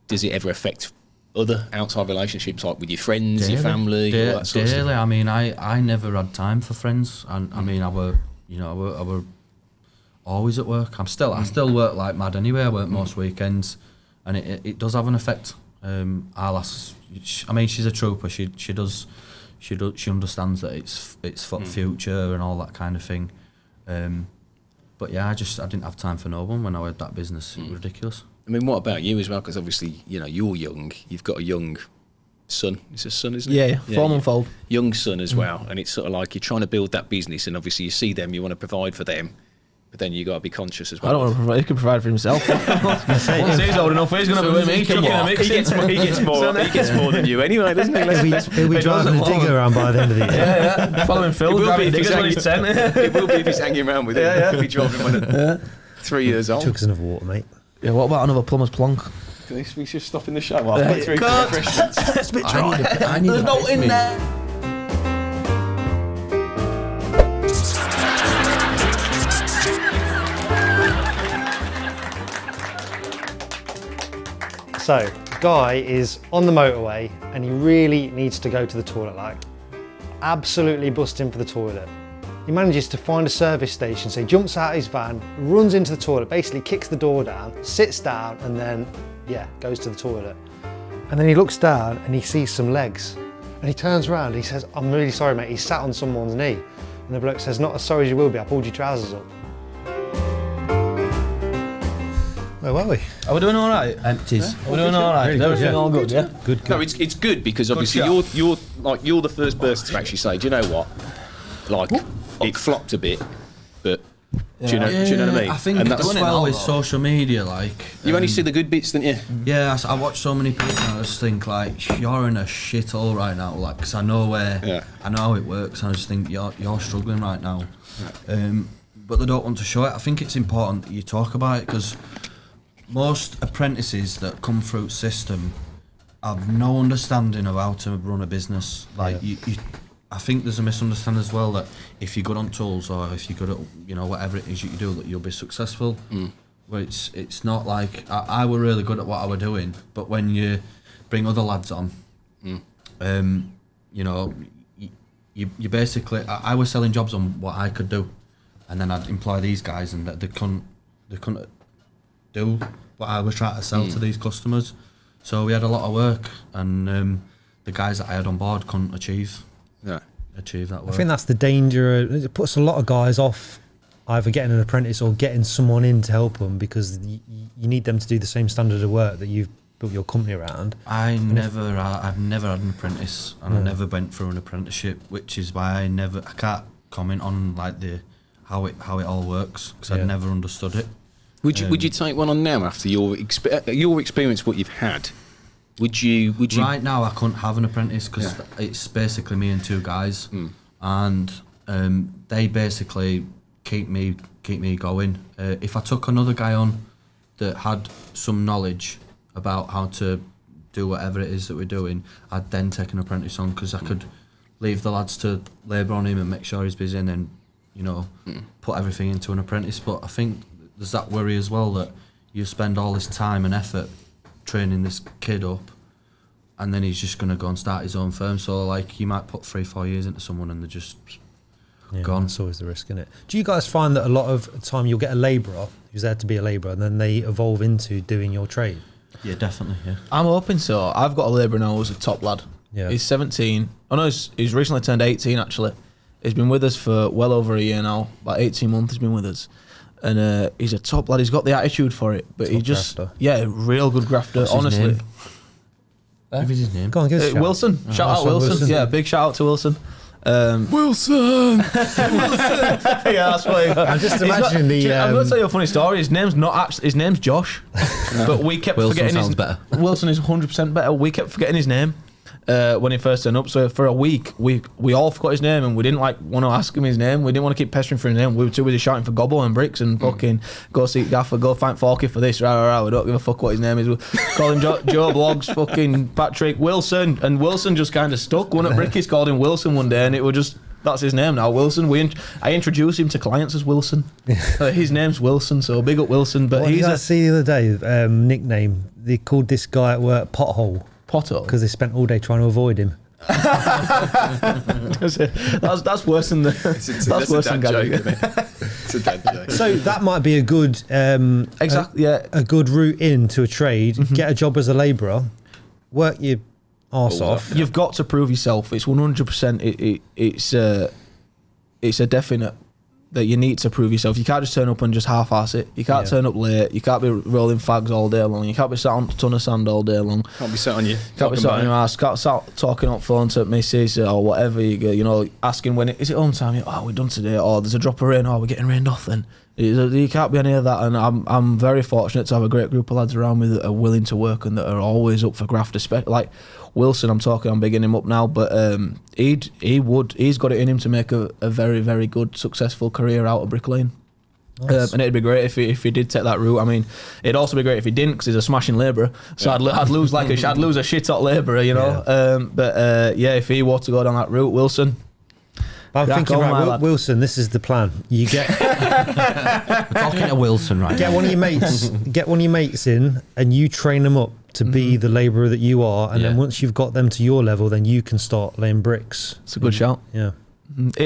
does it ever affect other outside relationships, like with your friends, your family, all that sort of stuff? I mean, I never had time for friends, and I mean, I were always at work. I still work like mad anyway. I work most weekends, and it does have an effect. I mean, she's a trooper. She understands that it's for future and all that kind of thing. But yeah, I didn't have time for no one when I had that business. It was ridiculous. I mean, what about you as well? Because obviously, you're young. You've got a young son. It's a son, isn't it? Yeah, 4 month old. Young son as well. And it's sort of like you're trying to build that business, and obviously you see them, you want to provide for them. But then you got to be conscious as well. I don't want to provide. He can provide for himself. Once he's old enough, he's going to be with me. He gets more than you anyway, doesn't he? He'll be driving a digger around by the end of the year. Yeah. Following Phil, driving diggers when he's 10. It will be if he's hanging around with him. He'll be driving when at 3 years old. Took us another water, mate. Yeah, what about another plumber's plonk? We should stop in the show. I'll put through refreshments. It's a bit dry. There's no in there. So, guy is on the motorway and he really needs to go to the toilet, like absolutely busting for the toilet. He manages to find a service station, so he jumps out of his van, runs into the toilet, basically kicks the door down, sits down, and then, goes to the toilet. And then he looks down and he sees some legs. And he turns around and he says, "I'm really sorry, mate." He's sat on someone's knee. And the bloke says, "Not as sorry as you will be, I pulled your trousers up." Where were we? Are we doing all right? Empties. Are we doing all right? Is everything all good? Yeah. Good. No, it's good because obviously you're the first person to actually say, do you know what? Like, it flopped a bit, but do you know what I mean? I think as well with social media, like you only see the good bits, don't you? Yeah, I watch so many people and I just think like you're in a shithole right now, like because I know I know how it works, and I just think you're struggling right now. But they don't want to show it. I think it's important that you talk about it because most apprentices that come through system have no understanding of how to run a business. Like I think there's a misunderstanding as well that if you're good on tools or if you're good at whatever it is you do, that you'll be successful. Well, it's not like I were really good at what I were doing, but when you bring other lads on, you basically I was selling jobs on what I could do, and then I'd employ these guys and they couldn't do what I was trying to sell to these customers. So we had a lot of work, and the guys that I had on board couldn't achieve that work. I think that's the danger. It puts a lot of guys off either getting an apprentice or getting someone in to help them, because you need them to do the same standard of work that you've built your company around. I've never had an apprentice, and I never went through an apprenticeship, which is why I can't comment on like how it all works, because I've never understood it. Would you take one on now after your experience, what you've had? Would you? Right now, I couldn't have an apprentice because it's basically me and two guys, and they basically keep me going. If I took another guy on that had some knowledge about how to do whatever it is that we're doing, I'd then take an apprentice on, because I could leave the lads to labour on him and make sure he's busy, and then put everything into an apprentice. But I think there's that worry as well that you spend all this time and effort training this kid up, and then he's just going to go and start his own firm. So like you might put 3-4 years into someone and they're just gone. That's always the risk, isn't it? Do you guys find that a lot of the time you'll get a labourer who's there to be a labourer and then they evolve into doing your trade? Yeah, definitely. Yeah, I'm hoping so. I've got a labourer now who's a top lad. Yeah. He's 17. Oh no, he's recently turned 18 actually. He's been with us for well over a year now. About 18 months he's been with us. And he's a top lad. He's got the attitude for it, but Top he just grafter. Real good grafter. What's his honestly. name? Give us his name. Go on, give us a shout. Wilson. Shout out Wilson. Yeah, big shout out to Wilson. Wilson. Yeah, that's what I'm just imagining I'm going to tell you a funny story. His name's not actually. His name's Josh, but we kept Wilson forgetting sounds his. better. Wilson is 100% better. We kept forgetting his name when he first turned up. So for a week, we all forgot his name, and we didn't like want to ask him his name. We didn't want to keep pestering for his name. We were too busy shouting for Gobble and Bricks and fucking go see Gaffer, go find Forky for this. Right. We don't give a fuck what his name is. We call him Joe Blogs, fucking Patrick Wilson, and Wilson just kind of stuck. One at Bricky's called him Wilson one day, and it was just. That's his name now, Wilson. I introduced him to clients as Wilson. His name's Wilson, so big up Wilson. But what he's did I see the other day? Nickname. They called this guy at work Pothole Pothole because they spent all day trying to avoid him. that's worse than the. That's worse than joke, Gary. isn't it? It's a dad joke. So that might be a good Exactly. a good route into a trade. Get a job as a labourer, work your arse off. You've got to prove yourself. It's 100%. It's a definite that you need to prove yourself. You can't just turn up and just half-ass it. You can't turn up late. You can't be rolling fags all day long. You can't be sat on a ton of sand all day long. Can't be sat on you. Can't be sat on your ass. Can't sat talking on phone to missus or whatever. You know, asking when is it home time? Oh, we're done today. Oh, there's a drop of rain. Oh, we're getting rained off then. You can't be any of that. And I'm very fortunate to have a great group of lads around me that are willing to work and that are always up for graft. Especially like Wilson, I'm bigging him up now, but he's got it in him to make a very, very good, successful career out of Brick Lane. Nice. And it'd be great if he did take that route. I mean, it'd also be great if he didn't, because he's a smashing labourer. So I'd lose I'd lose a shit hot labourer, you know. Yeah. If he were to go down that route, Wilson. I'm thinking, right, Wilson, this is the plan. You get We're talking to Wilson, right? Get one of your mates in, and you train them up to be the labourer that you are, and then once you've got them to your level, then you can start laying bricks. It's a good shout. Yeah.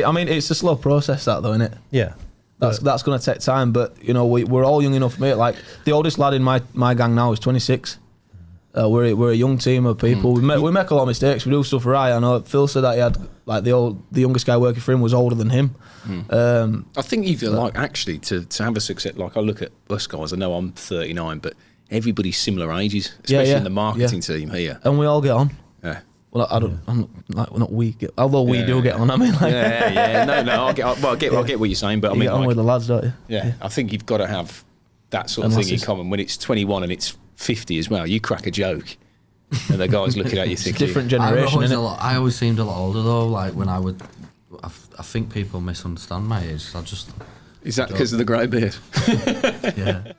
I mean, it's a slow process, that though, isn't it? Yeah. That's going to take time, but you know, we're all young enough, mate. Like the oldest lad in my gang now is 26. We're a young team of people. We make a lot of mistakes. We do stuff right. I know Phil said that he had like the youngest guy working for him was older than him. I think you've like actually to have a success. Like I look at us guys. I know I'm 39, but everybody's similar ages, especially in the marketing team here. And we all get on. Yeah. Well, although we do get on. I mean, like, no. I get what you're saying, but I mean, get on with the lads, don't you? Yeah, I think you've got to have that sort of thing in common. When it's 21 and it's 50 as well, you crack a joke, and the guy's looking at you thinking, different generation. I always seemed a lot older though. Like when I think people misunderstand my age. Is that because of the grey beard? Yeah.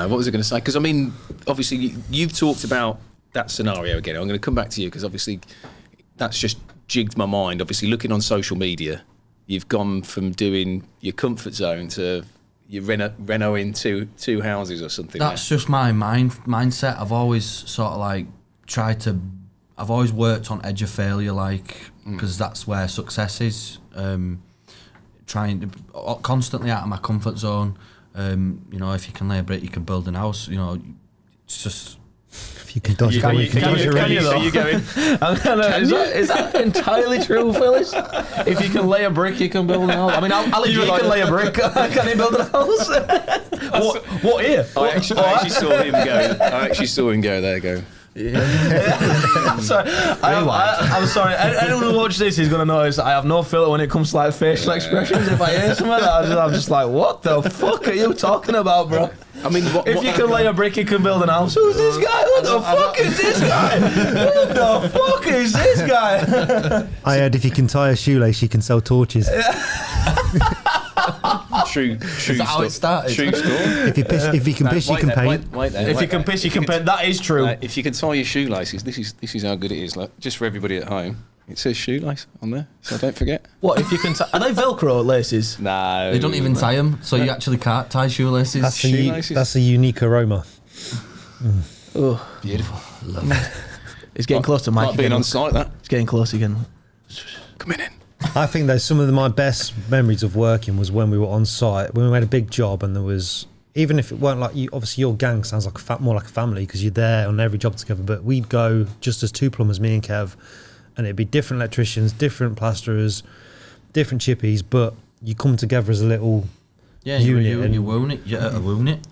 What was I going to say? Because I mean, obviously, you've talked about that scenario again. I'm going to come back to you because obviously that's just jigged my mind. Obviously, looking on social media, you've gone from doing your comfort zone to you renoing two houses or something. That's just my mindset. I've always sort of like I've always worked on edge of failure, like because that's where success is. Trying to constantly out of my comfort zone. You know, if you can lay a brick, you can build an house. You know, it's just. If you can dodge Can you going? Is that entirely true, Phyllis? If you can lay a brick, you can build an house. I mean, Ali can lay a brick. Can he build a house? What here? I actually saw him go. I actually saw him go. There you go. I'm sorry. I'm sorry. Anyone who watches this is gonna notice I have no filter when it comes to like facial expressions. If I hear some of that, I'm just like, what the fuck are you talking about, bro? I mean, if you can lay a brick, you can build an house. Who's this guy? What the fuck is this guy? What the fuck is this guy? I heard if you can tie a shoelace, you can sell torches. True. Is that how it started? True story. If you can piss, you can paint. If you can piss, you can paint. That is true. If you can tie your shoelaces, this is how good it is. Like, just for everybody at home. It says shoelace on there, so don't forget. What if you can? Are they Velcro laces? No, They don't even tie them, so you actually can't tie shoelaces. That's a unique aroma. Oh, beautiful. it's getting close to Mike. Like being again. on site, that. It's getting close again. Come in. I think though some of my best memories of working was when we were on site, when we made a big job, and there was, even if it weren't like you, obviously your gang sounds like more like a family because you're there on every job together. But we'd go just as two plumbers, me and Kev, and it'd be different electricians, different plasterers, different chippies, but you come together as a little unit. You own it. Yeah, own it.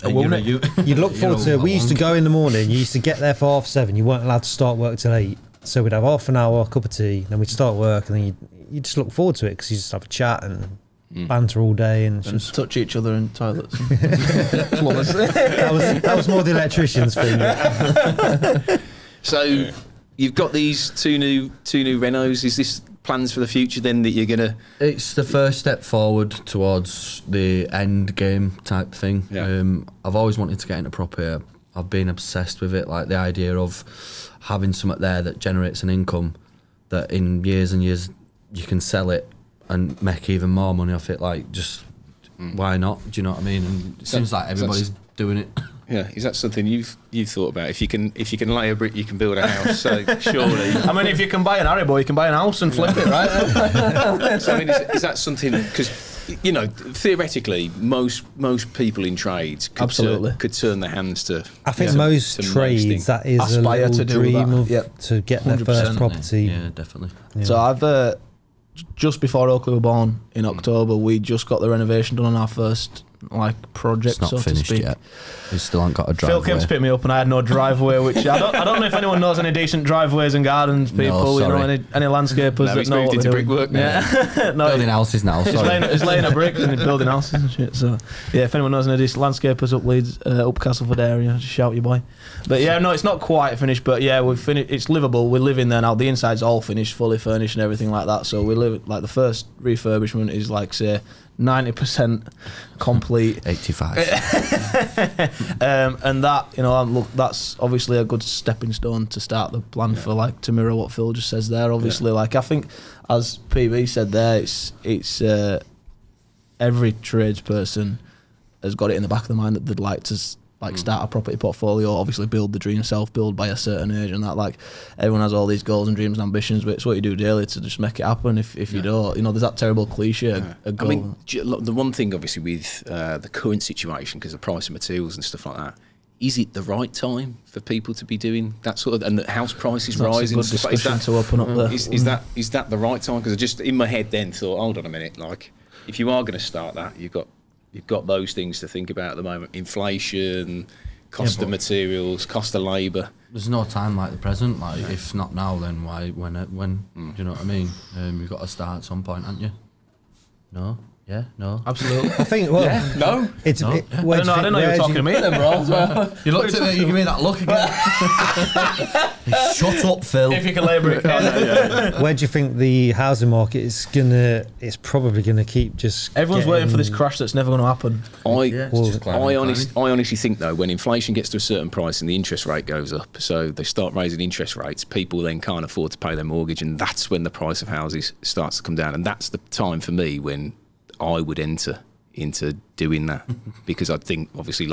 You'd look forward to. We used to go in the morning. You used to get there for 7:30. You weren't allowed to start work till 8. So we'd have half an hour, a cup of tea, then we'd start work, and then you just look forward to it because you just have a chat and banter all day and just touch each other in toilets. that was more the electrician's thing. So you've got these two new Renaults. Is this plans for the future then that you're gonna? It's the first step forward towards the end game type thing. Yeah. I've always wanted to get into property. I've been obsessed with it, like the idea of having something there that generates an income that in years and years you can sell it and make even more money off it. Like, just why not? Do you know what I mean? And it seems like everybody's doing it. Yeah, is that something you've thought about? If you can lay a brick, you can build a house. So surely, I mean, if you can buy an Haribo, you can buy an house and flip it, right? So I mean, is that something? Because theoretically, most people in trades could turn their hands to. I think most trades that is aspire a little to do dream that. of to get their first property. Yeah, definitely. Yeah. So I've just before Oakley were born in October, we just got the renovation done on our first project. It's not so finished to speak. yet. We still haven't got a driveway. Phil came to pick me up and I had no driveway, which I don't know if anyone knows any decent driveways and gardens, people. No, any landscapers No, that he's know moved what into they're doing. brickwork now. Yeah. No, Building houses now. Sorry. He's laying a brick and building houses and shit. So yeah, if anyone knows any decent landscapers up Leeds, up Castleford area, just shout your boy. But yeah, no, it's not quite finished. But yeah, we've finished. It's livable. We live in there now. The inside's all finished, fully furnished and everything like that. So we live the first refurbishment is say 90% complete. 85. And that, look, that's obviously a good stepping stone to start the plan for to mirror what Phil just says there. Obviously, I think as PB said there, it's every tradesperson has got it in the back of the mind that they'd like to start a property portfolio, obviously build the dream self-build by a certain age and that. Everyone has all these goals and dreams and ambitions, but it's what you do daily to just make it happen. If you don't, there's that terrible cliche, a goal. I mean, the one thing obviously with the current situation, because the price of materials and stuff like that, is it the right time for people to be doing that sort of, and the house prices That's rising? a good discussion to open up there. Is that the right time? Because I just in my head then thought, hold on a minute, if you are going to start that, you've got those things to think about at the moment: inflation, cost of materials, cost of labour. There's no time like the present. If not now, then why? When? Do you know what I mean? You've got to start at some point, haven't you? No. Yeah. No. Absolutely. I think. Well, no. It's. No. I don't know you were talking to me then, bro. As well. You looked at me. You gave me that look again. Shut up, Phil. If you can labour it. Where do you think the housing market is gonna? It's probably gonna keep just. Everyone's waiting for this crash that's never going to happen. I honestly think though, when inflation gets to a certain price and the interest rate goes up, so they start raising interest rates, people then can't afford to pay their mortgage, and that's when the price of houses starts to come down, and that's the time for me when I would enter into doing that, because I think obviously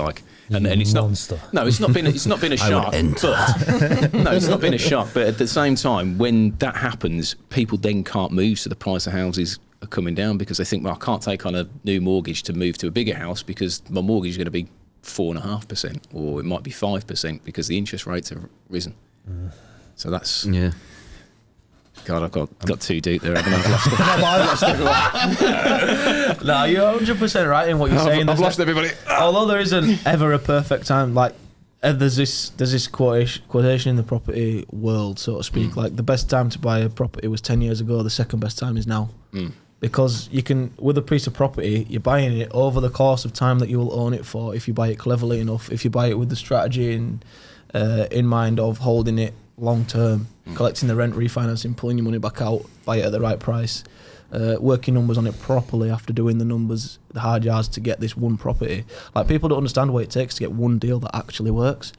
and it's monster. it's not been a shock, but no, it's not been a shock, but at the same time when that happens, people then can't move, so the price of houses are coming down because they think, well, I can't take on a new mortgage to move to a bigger house because my mortgage is going to be 4.5%, or it might be 5% because the interest rates have risen. So that's God, I've got too deep there, haven't I? No, you're 100% right in what you're saying. I've lost everybody. Although there isn't ever a perfect time, there's this quotation in the property world, so to speak. The best time to buy a property was 10 years ago. The second best time is now, because you can, with a piece of property, you're buying it over the course of time that you will own it for. If you buy it cleverly enough, if you buy it with the strategy in mind of holding it long term, collecting the rent, refinancing, pulling your money back out, buy it at the right price. working numbers on it properly after doing the numbers, the hard yards to get this one property. Like, people don't understand what it takes to get one deal that actually works.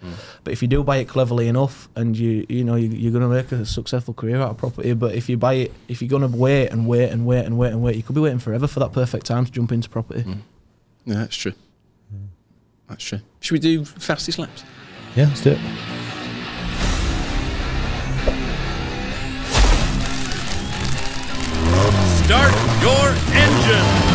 But if you do buy it cleverly enough, and you're going to make a successful career out of property. But if you buy it, if you're going to wait and wait and wait and wait and wait, you could be waiting forever for that perfect time to jump into property. Yeah, that's true. That's true. Should we do fastest laps? Yeah, let's do it. Start your engine!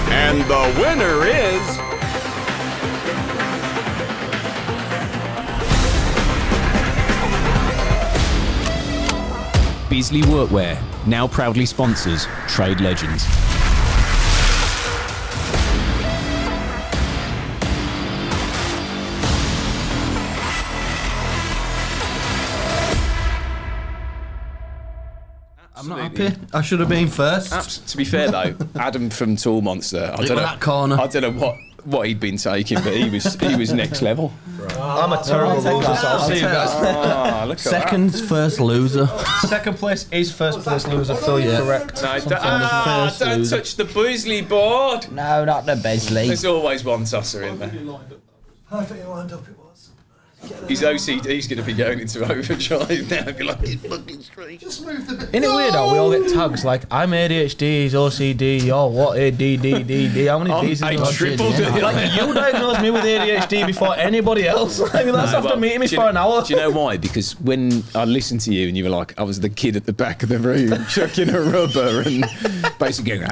And the winner is... Beasley Workwear now proudly sponsors Trade Legends. I'm not happy. I should have been first. To be fair though, Adam from Tool Monster, I don't know that corner. I don't know what he'd been taking, but he was next level. I'm a terrible loser, so I'll see you guys. Ah, look at Second, first loser. Second place is first place loser, Phil, you're correct. that. No, don't touch the Beasley board. No, not the Beasley. There's always one tosser in there. Perfectly lined up it was. His OCD's going to be going into overdrive now. Be like, it's fucking strange. Just move the bit. Isn't it weird how we all get tags like, I'm ADHD, he's OCD, you're what, ADDD, how many D's is I there? tripled it. Like, you diagnosed me with ADHD before anybody else. Like, that's after meeting me for an hour. Do you know why? Because when I listened to you and you were like, I was the kid at the back of the room chucking a rubber and basically going,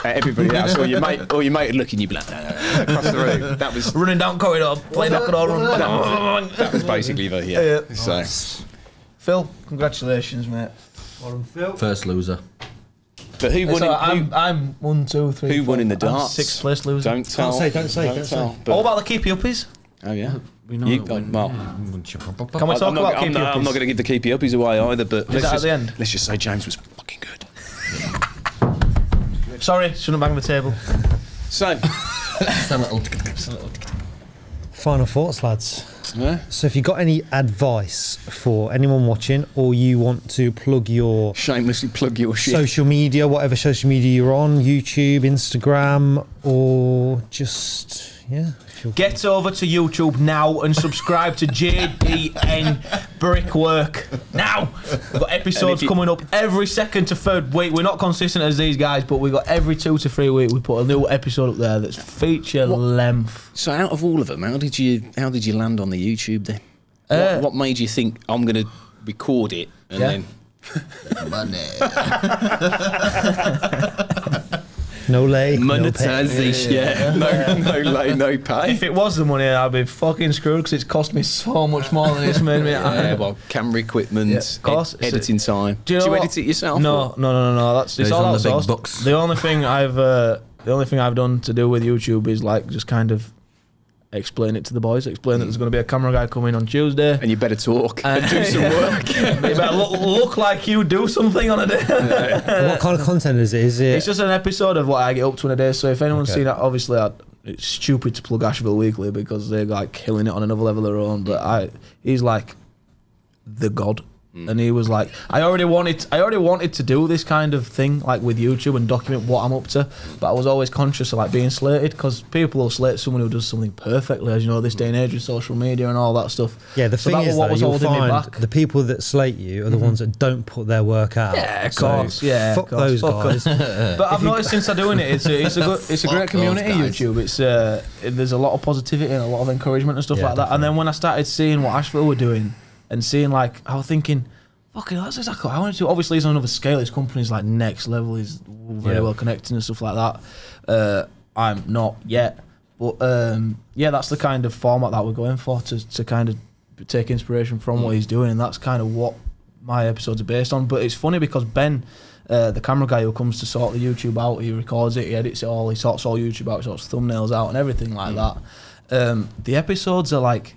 everybody else, or your mate would look and you'd be like, across the room. That was running down corridor, playing that corridor. That was basically the So, Phil, congratulations, mate. Well done, Phil. First loser. but who won? So I'm 1, 2, 3. Who won in the I'm darts? Sixth place loser. Don't tell. Don't say. But, What about the keepy uppies? oh yeah. We know You, that one. well, Can we talk I'm about not, keepy uppies? I'm not going to give the keepy uppies away either. But Is that at the end? Let's just say James was fucking good. Sorry, shouldn't bang the table. So, Final thoughts, lads. yeah. So if you've got any advice for anyone watching, or you want to plug your Shamelessly plug your shit. social media, whatever social media you're on, YouTube, Instagram, or just, yeah. If you're Get over to YouTube now and subscribe to JDN Brickwork now. We've got episodes coming up every second to third week. We're not consistent as these guys, but we've got every 2 to 3 weeks. We put a new episode up there that's feature length. So out of all of them, how did you land on the YouTube then? What made you think I'm going to record it and then? no lay, Monetization, no lay, no pay. If it was the money, I'd be fucking screwed because it's cost me so much more than it's made me. Yeah, well, camera equipment, of course. editing time. Do you edit it yourself? No. That's it's Those all on the big outsourced. bucks. The only thing I've done to do with YouTube is like just kind of explain it to the boys. Explain that there's going to be a camera guy coming on Tuesday. And you better talk and do some work. You better look like you do something on a day. What kind of content is it? It's just an episode of what I get up to in a day. So if anyone's seen that, obviously it's stupid to plug Asheville Weekly because they're like killing it on another level of their own. But he's like the god. And he was like, I already wanted to do this kind of thing like with YouTube and document what I'm up to, but I was always conscious of like being slated because people will slate someone who does something perfectly, as you know, this day and age with social media and all that stuff. Yeah, the So thing that is, was what though, was you'll holding me find back. the people that slate you are the ones that don't put their work out. Yeah, of So course. Yeah, fuck of course. those guys. But I've noticed since I'm doing it, it's a great community. YouTube. It's there's a lot of positivity and a lot of encouragement and stuff Yeah, like that. And then when I started seeing what Asheville were doing and seeing like, I was thinking, fucking hell, that's exactly what I wanted to. Obviously, he's on another scale. His company's like next level. He's very well connected and stuff like that. I'm not yet. But yeah, that's the kind of format that we're going for, to kind of take inspiration from what he's doing. And that's kind of what my episodes are based on. But it's funny because Ben, the camera guy who comes to sort the YouTube out, he records it, he edits it all, he sorts all YouTube out, he sorts thumbnails out and everything like that. The episodes are like,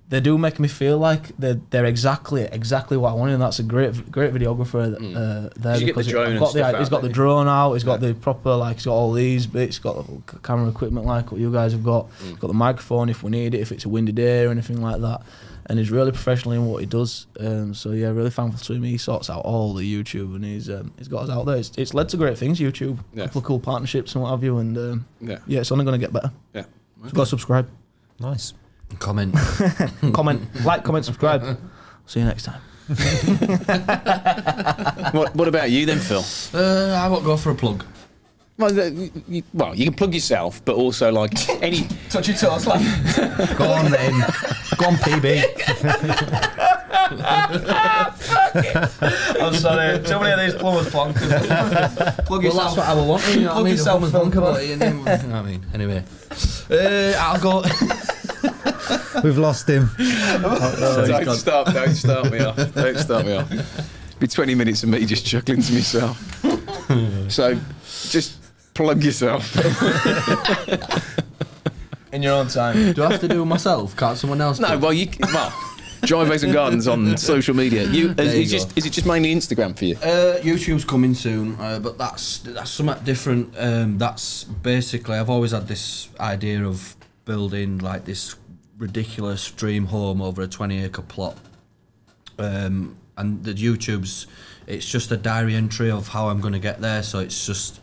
they do make me feel like they're exactly what I wanted, and that's a great videographer there. You get the drone and stuff out, he's got the drone out, he's got the proper, like, he's got all these bits, he's got the camera equipment like what you guys have got, he's got the microphone if we need it, if it's a windy day or anything like that, and he's really professional in what he does. So yeah, really thankful to him. He sorts out all the YouTube, and he's got us out there. It's led to great things, YouTube, a couple of cool partnerships and what have you, and yeah, it's only going to get better. Yeah, so go subscribe. Nice. Comment. Like, comment, subscribe. See you next time. What about you then, Phil? I won't go for a plug. Well, you can plug yourself, but also like any. Touch your toes, lad. Go on then. Go on, PB. I'm sorry. Too many of these plumbers plonkers. Plug yourself. That's what I was wanting. You know Plug yourself, Phil. you know what I mean? Anyway, I'll go. We've lost him. Don't start me off. Don't start me off. It'll be 20 minutes of me just chuckling to myself. So, just plug yourself. In your own time. Do I have to do it myself? Can't someone else? No, Driveways and Gardens on social media. Is it just mainly Instagram for you? YouTube's coming soon, but that's somewhat different. That's basically, I've always had this idea of building like this ridiculous dream home over a 20-acre plot. And the YouTube's, it's just a diary entry of how I'm going to get there. So it's just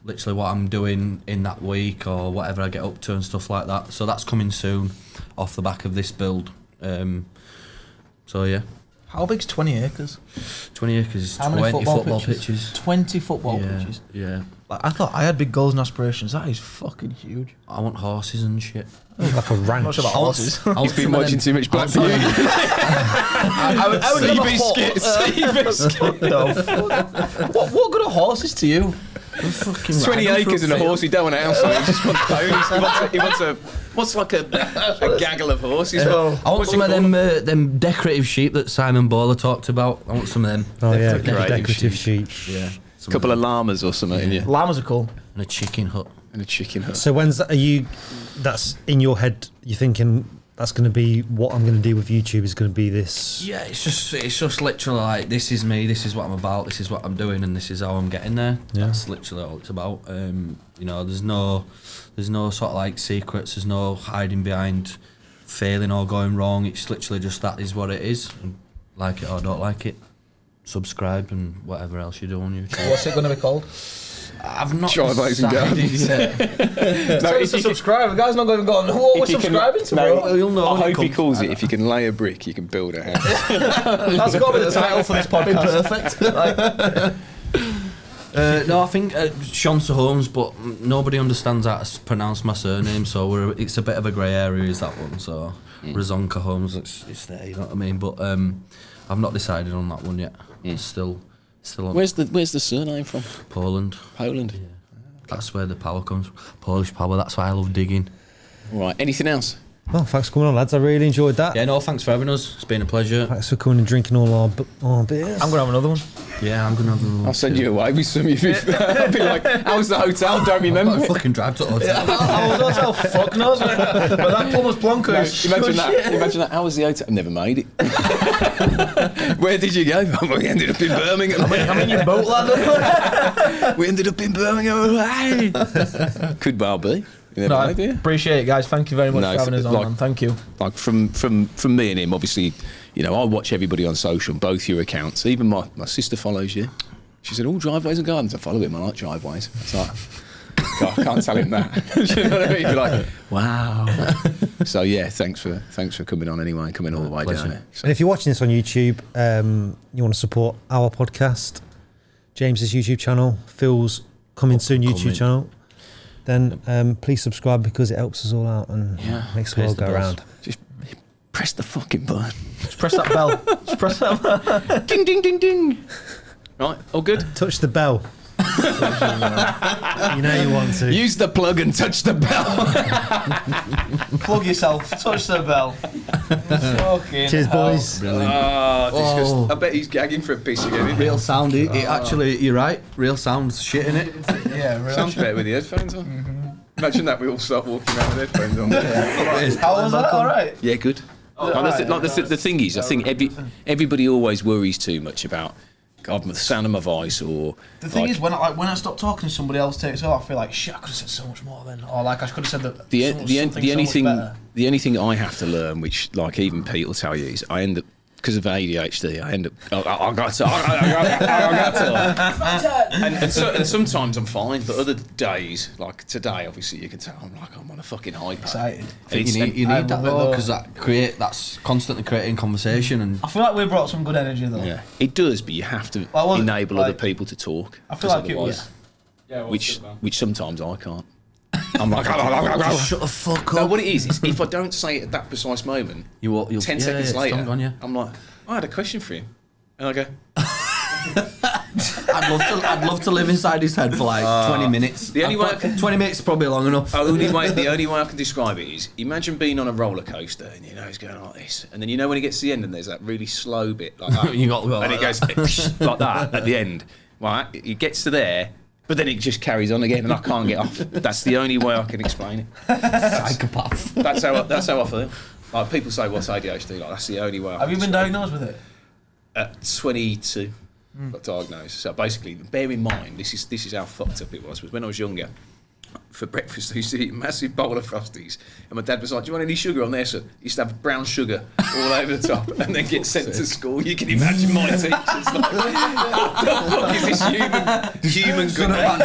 literally what I'm doing in that week or whatever I get up to and stuff like that. So that's coming soon off the back of this build. So yeah. How big's 20 acres? 20 acres is How 20 many football pitches. 20 football pitches? Yeah. Like, I thought I had big goals and aspirations. That is fucking huge. I want horses and shit. Like a ranch. I'm not sure about horses. He's been watching too much Black Beauty. I would Sea biscuits. What good are horses to you? 20 acres and a horse. He don't want a house. He just wants ponies. He wants like a gaggle of horses. I want some of them decorative sheep that Simon Bowler talked about. I want some of them. Oh yeah, decorative sheep. Yeah. A couple of llamas or something in you. Llamas are cool. And a chicken hut. So when's that? Are you? That's in your head. You're thinking that's going to be what I'm going to do with YouTube. Is going to be this. Yeah, it's just literally like, this is me. This is what I'm about. This is what I'm doing, and this is how I'm getting there. Yeah. That's literally all it's about. You know, there's no sort of like secrets. There's no hiding behind failing or going wrong. It's literally just that is what it is. And like it or don't like it, subscribe and whatever else you do on YouTube. What's it going to be called? I've not Driveways and Gardens. No, if you subscribe, the guy's not going to go on. What we're subscribing to? No, you'll know. I hope he calls it. If you can lay a brick, you can build a house. That's got to be the title for this podcast. Perfect. No, I think Shonsa Holmes, but nobody understands how to pronounce my surname, so it's a bit of a grey area. Is that one? So Razonka Holmes, it's there. You know what I mean? But I've not decided on that one yet. Still on. Where's the surname from? Poland. Poland. Yeah. That's where the power comes from. Polish power. That's why I love digging. Right. Anything else? Well, thanks for coming on, lads. I really enjoyed that. Yeah, no, thanks for having us. It's been a pleasure. Thanks for coming and drinking all our beers. I'm going to have another one. Yeah, I'm going to have another one. I'll send you away with some. I'll be like, how's the hotel? Don't remember. I fucking drive to the hotel. I was hotel. Fuck knows. But that plumber's plonker is imagine that. How was the hotel? Never made it. Where did you go? We ended up in Birmingham. I'm in your boat, lad. We ended up in Birmingham. Could well be. No, I appreciate it, guys. Thank you very much for having us on, man. Thank you. Like from me and him, obviously, you know, I watch everybody on social, both your accounts. Even my sister follows you. She said, all Driveways and Gardens. I follow him. I like Driveways. It's like, God, I can't tell him that. You know what I mean? You're like, wow. So yeah, thanks for coming on anyway, coming all the way down here. So. And if you're watching this on YouTube, you want to support our podcast, James's YouTube channel, Phil's coming soon YouTube channel, then please subscribe because it helps us all out and makes the world go around. Just press the fucking button. Just press that bell. Just press that bell. Ding, ding, ding, ding. Right, all good? Touch the bell. You know you want to. Use the plug and touch the bell. Plug yourself. Touch the bell. Cheers, boys. I bet he's gagging for a piece again. Isn't Real sound. Actually, you're right. Real sound's shit in it. Yeah, real Sounds better with the headphones on. Imagine that we all start walking around with headphones on. How was that? All right. Yeah, good. The thing is, I think everybody always worries too much about the sound of my voice, or the thing is when I stop talking and somebody else takes off, I feel like shit. I could have said so much more then, or like I could have said that. The only thing I have to learn, which like even Pete will tell you, is I end up, because of ADHD, I got to. And sometimes I'm fine, but other days, like today, obviously you can tell I'm on a fucking high. Excited. You need that though, because that's constantly creating conversation, and I feel like we brought some good energy though. Yeah, it does, but you have to enable other people to talk. I feel like it was. Yeah, which sometimes I can't. I'm like, shut the fuck up. No, what it is if I don't say it at that precise moment, you'll 10 seconds later, I'm like, I had a question for you, and I go. I'd love to live inside his head for like 20 minutes. The only way 20 minutes is probably long enough. The only way I can describe it is, imagine being on a roller coaster and it's going like this, and then when it gets to the end and there's that really slow bit like that, you got to go and it goes like that at the end. Right, it gets to there. But then it just carries on again, and I can't get off. That's the only way I can explain it. Psychopath. That's how I feel. Like people say, "What's ADHD?" Like that's the only way. Have you been diagnosed with it? At 22, got diagnosed. So basically, bear in mind, this is how fucked up it was. When I was younger, for breakfast, I used to eat a massive bowl of Frosties, and my dad was like, "Do you want any sugar on there?" So he used to have brown sugar all over the top, and then get sent to school. You can imagine my teachers like, "What the fuck is this human grenade?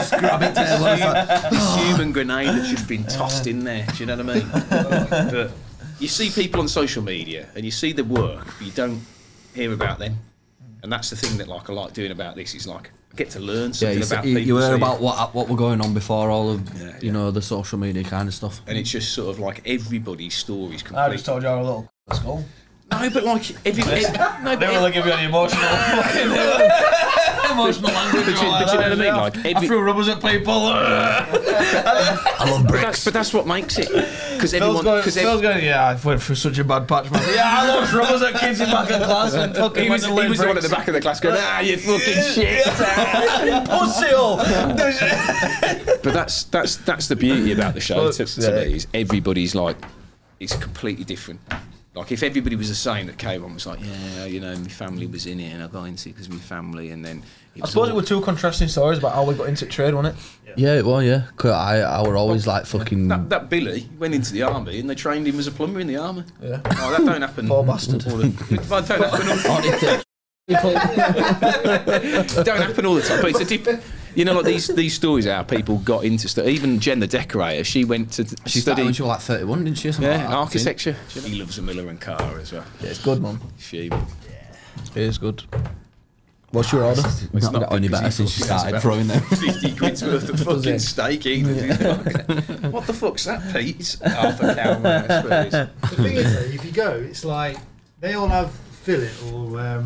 This human grenade that's just been tossed in there." Do you know what I mean? But you see people on social media, and you see their work, but you don't hear about them, and that's the thing that I like doing about this is like. Get to learn something about people. You hear about what were going on before all of the social media kind of stuff, and it's just sort of like everybody's stories. I just told you I was a little school. No, but like they really give you any emotional language. But you know what I mean? Like I threw rubbers at people. I love bricks. But that's what makes it. Because Phil's going, yeah, I went through such a bad patch, man. Yeah, I lost rubbers at kids in back of class and fucking he was the one at the back of the class going, you fucking shit. But that's the beauty about the show to me, is everybody's like, it's completely different. Like if everybody was the same that came on was like, my family was in it and I got into it because my family, and then I suppose it were two contrasting stories about how we got into trade, wasn't it? Yeah, it was, yeah. Cause I were always like fucking... That Billy went into the army and they trained him as a plumber in the army. Yeah. Oh, that don't happen. Poor bastard. Don't happen all the time. But it's a like these stories how people got into stuff. Even Jen the decorator, she went to study when she was like 31, didn't she? Architecture. He loves a Miller and Carr as well. Yeah, it's good, man. She. It is good. What's your order? It's not got any better since she started throwing them. 50 quid's worth of fucking steak eating. What the fuck's that, Pete? It's half a cow, man, I swear it is. The thing is, though, if you go, it's like they all have fillet or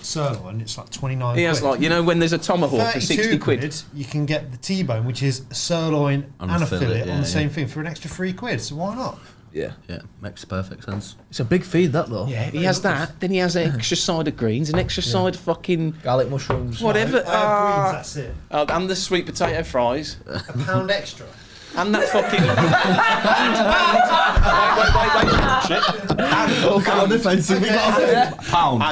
sirloin. It's like 29 He has quid. like, when there's a tomahawk for 60 quid. You can get the T-bone, which is a sirloin and a fillet on the same thing for an extra £3. So why not? Yeah, makes perfect sense. It's a big feed, that though. Yeah, he has that. Then he has an extra side of greens, an extra side of fucking garlic mushrooms, whatever. I have greens, that's it. And the sweet potato fries. A pound extra. And that fucking. Wait. On offensive. Pound.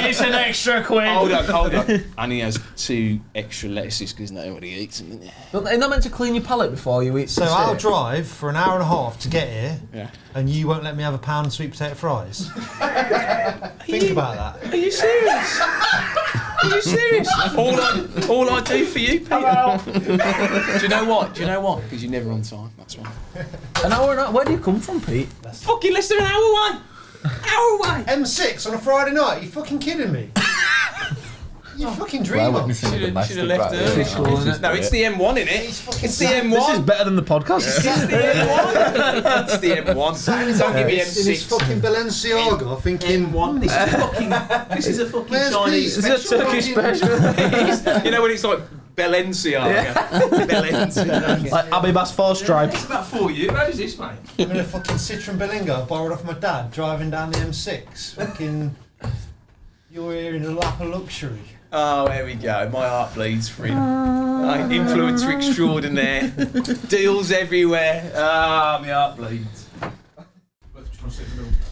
It's an extra quid. Hold on. And he has 2 extra lettuces because nobody eats them. But they're not meant to clean your palate before you eat. So I'll drive for an hour and a half to get here, and you won't let me have a pound of sweet potato fries. Think about that. Are you serious? Are you serious? All I do for you, Peter. Do you know what? Because you're never on time. That's why. An hour and a half? Where do you come from, Pete? Fucking less than an hour away. M6 on a Friday night? Are you fucking kidding me? You fucking dreamer. Should have left early. No, it's the M1, isn't it? It's the M1. This is better than the podcast. It's the M1. It's the M1. Don't give me M6. In his fucking Balenciaga, thinking M1. This is a fucking Chinese. This is a Turkish special. You know when it's like Balenciaga. Balenciaga. Like Abibas 4-stripe. It's about 4 euros, this, mate. I'm in a fucking Citroen Berlingo borrowed off my dad driving down the M6. Fucking, you're here in a lap of luxury. Oh, there we go. My heart bleeds for him. Influencer extraordinaire. Deals everywhere. Ah, my heart bleeds.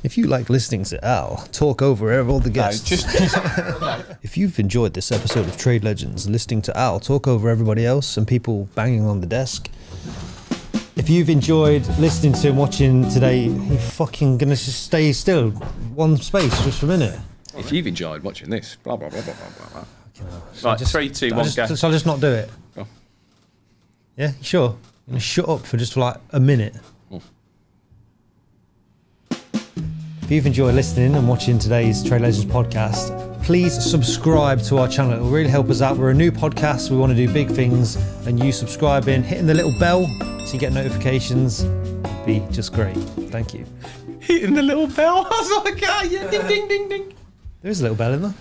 If you like listening to Al talk over all the guests, if you've enjoyed this episode of Trade Legends, listening to Al talk over everybody else and people banging on the desk, if you've enjoyed listening to and watching today, you're fucking gonna just stay still, one space just for a minute. If you've enjoyed watching this, blah blah blah blah blah blah. So Right, 3, 2, 1, go. So I'll just not do it. Go. Yeah, you sure? I'm gonna shut up for just like a minute. If you've enjoyed listening and watching today's Trade Legends podcast, please subscribe to our channel. It will really help us out. We're a new podcast. We want to do big things, and you subscribing, hitting the little bell so you get notifications, would be just great. Thank you. Hitting the little bell. I was like, ah, yeah, ding, ding, ding, ding. There is a little bell in there.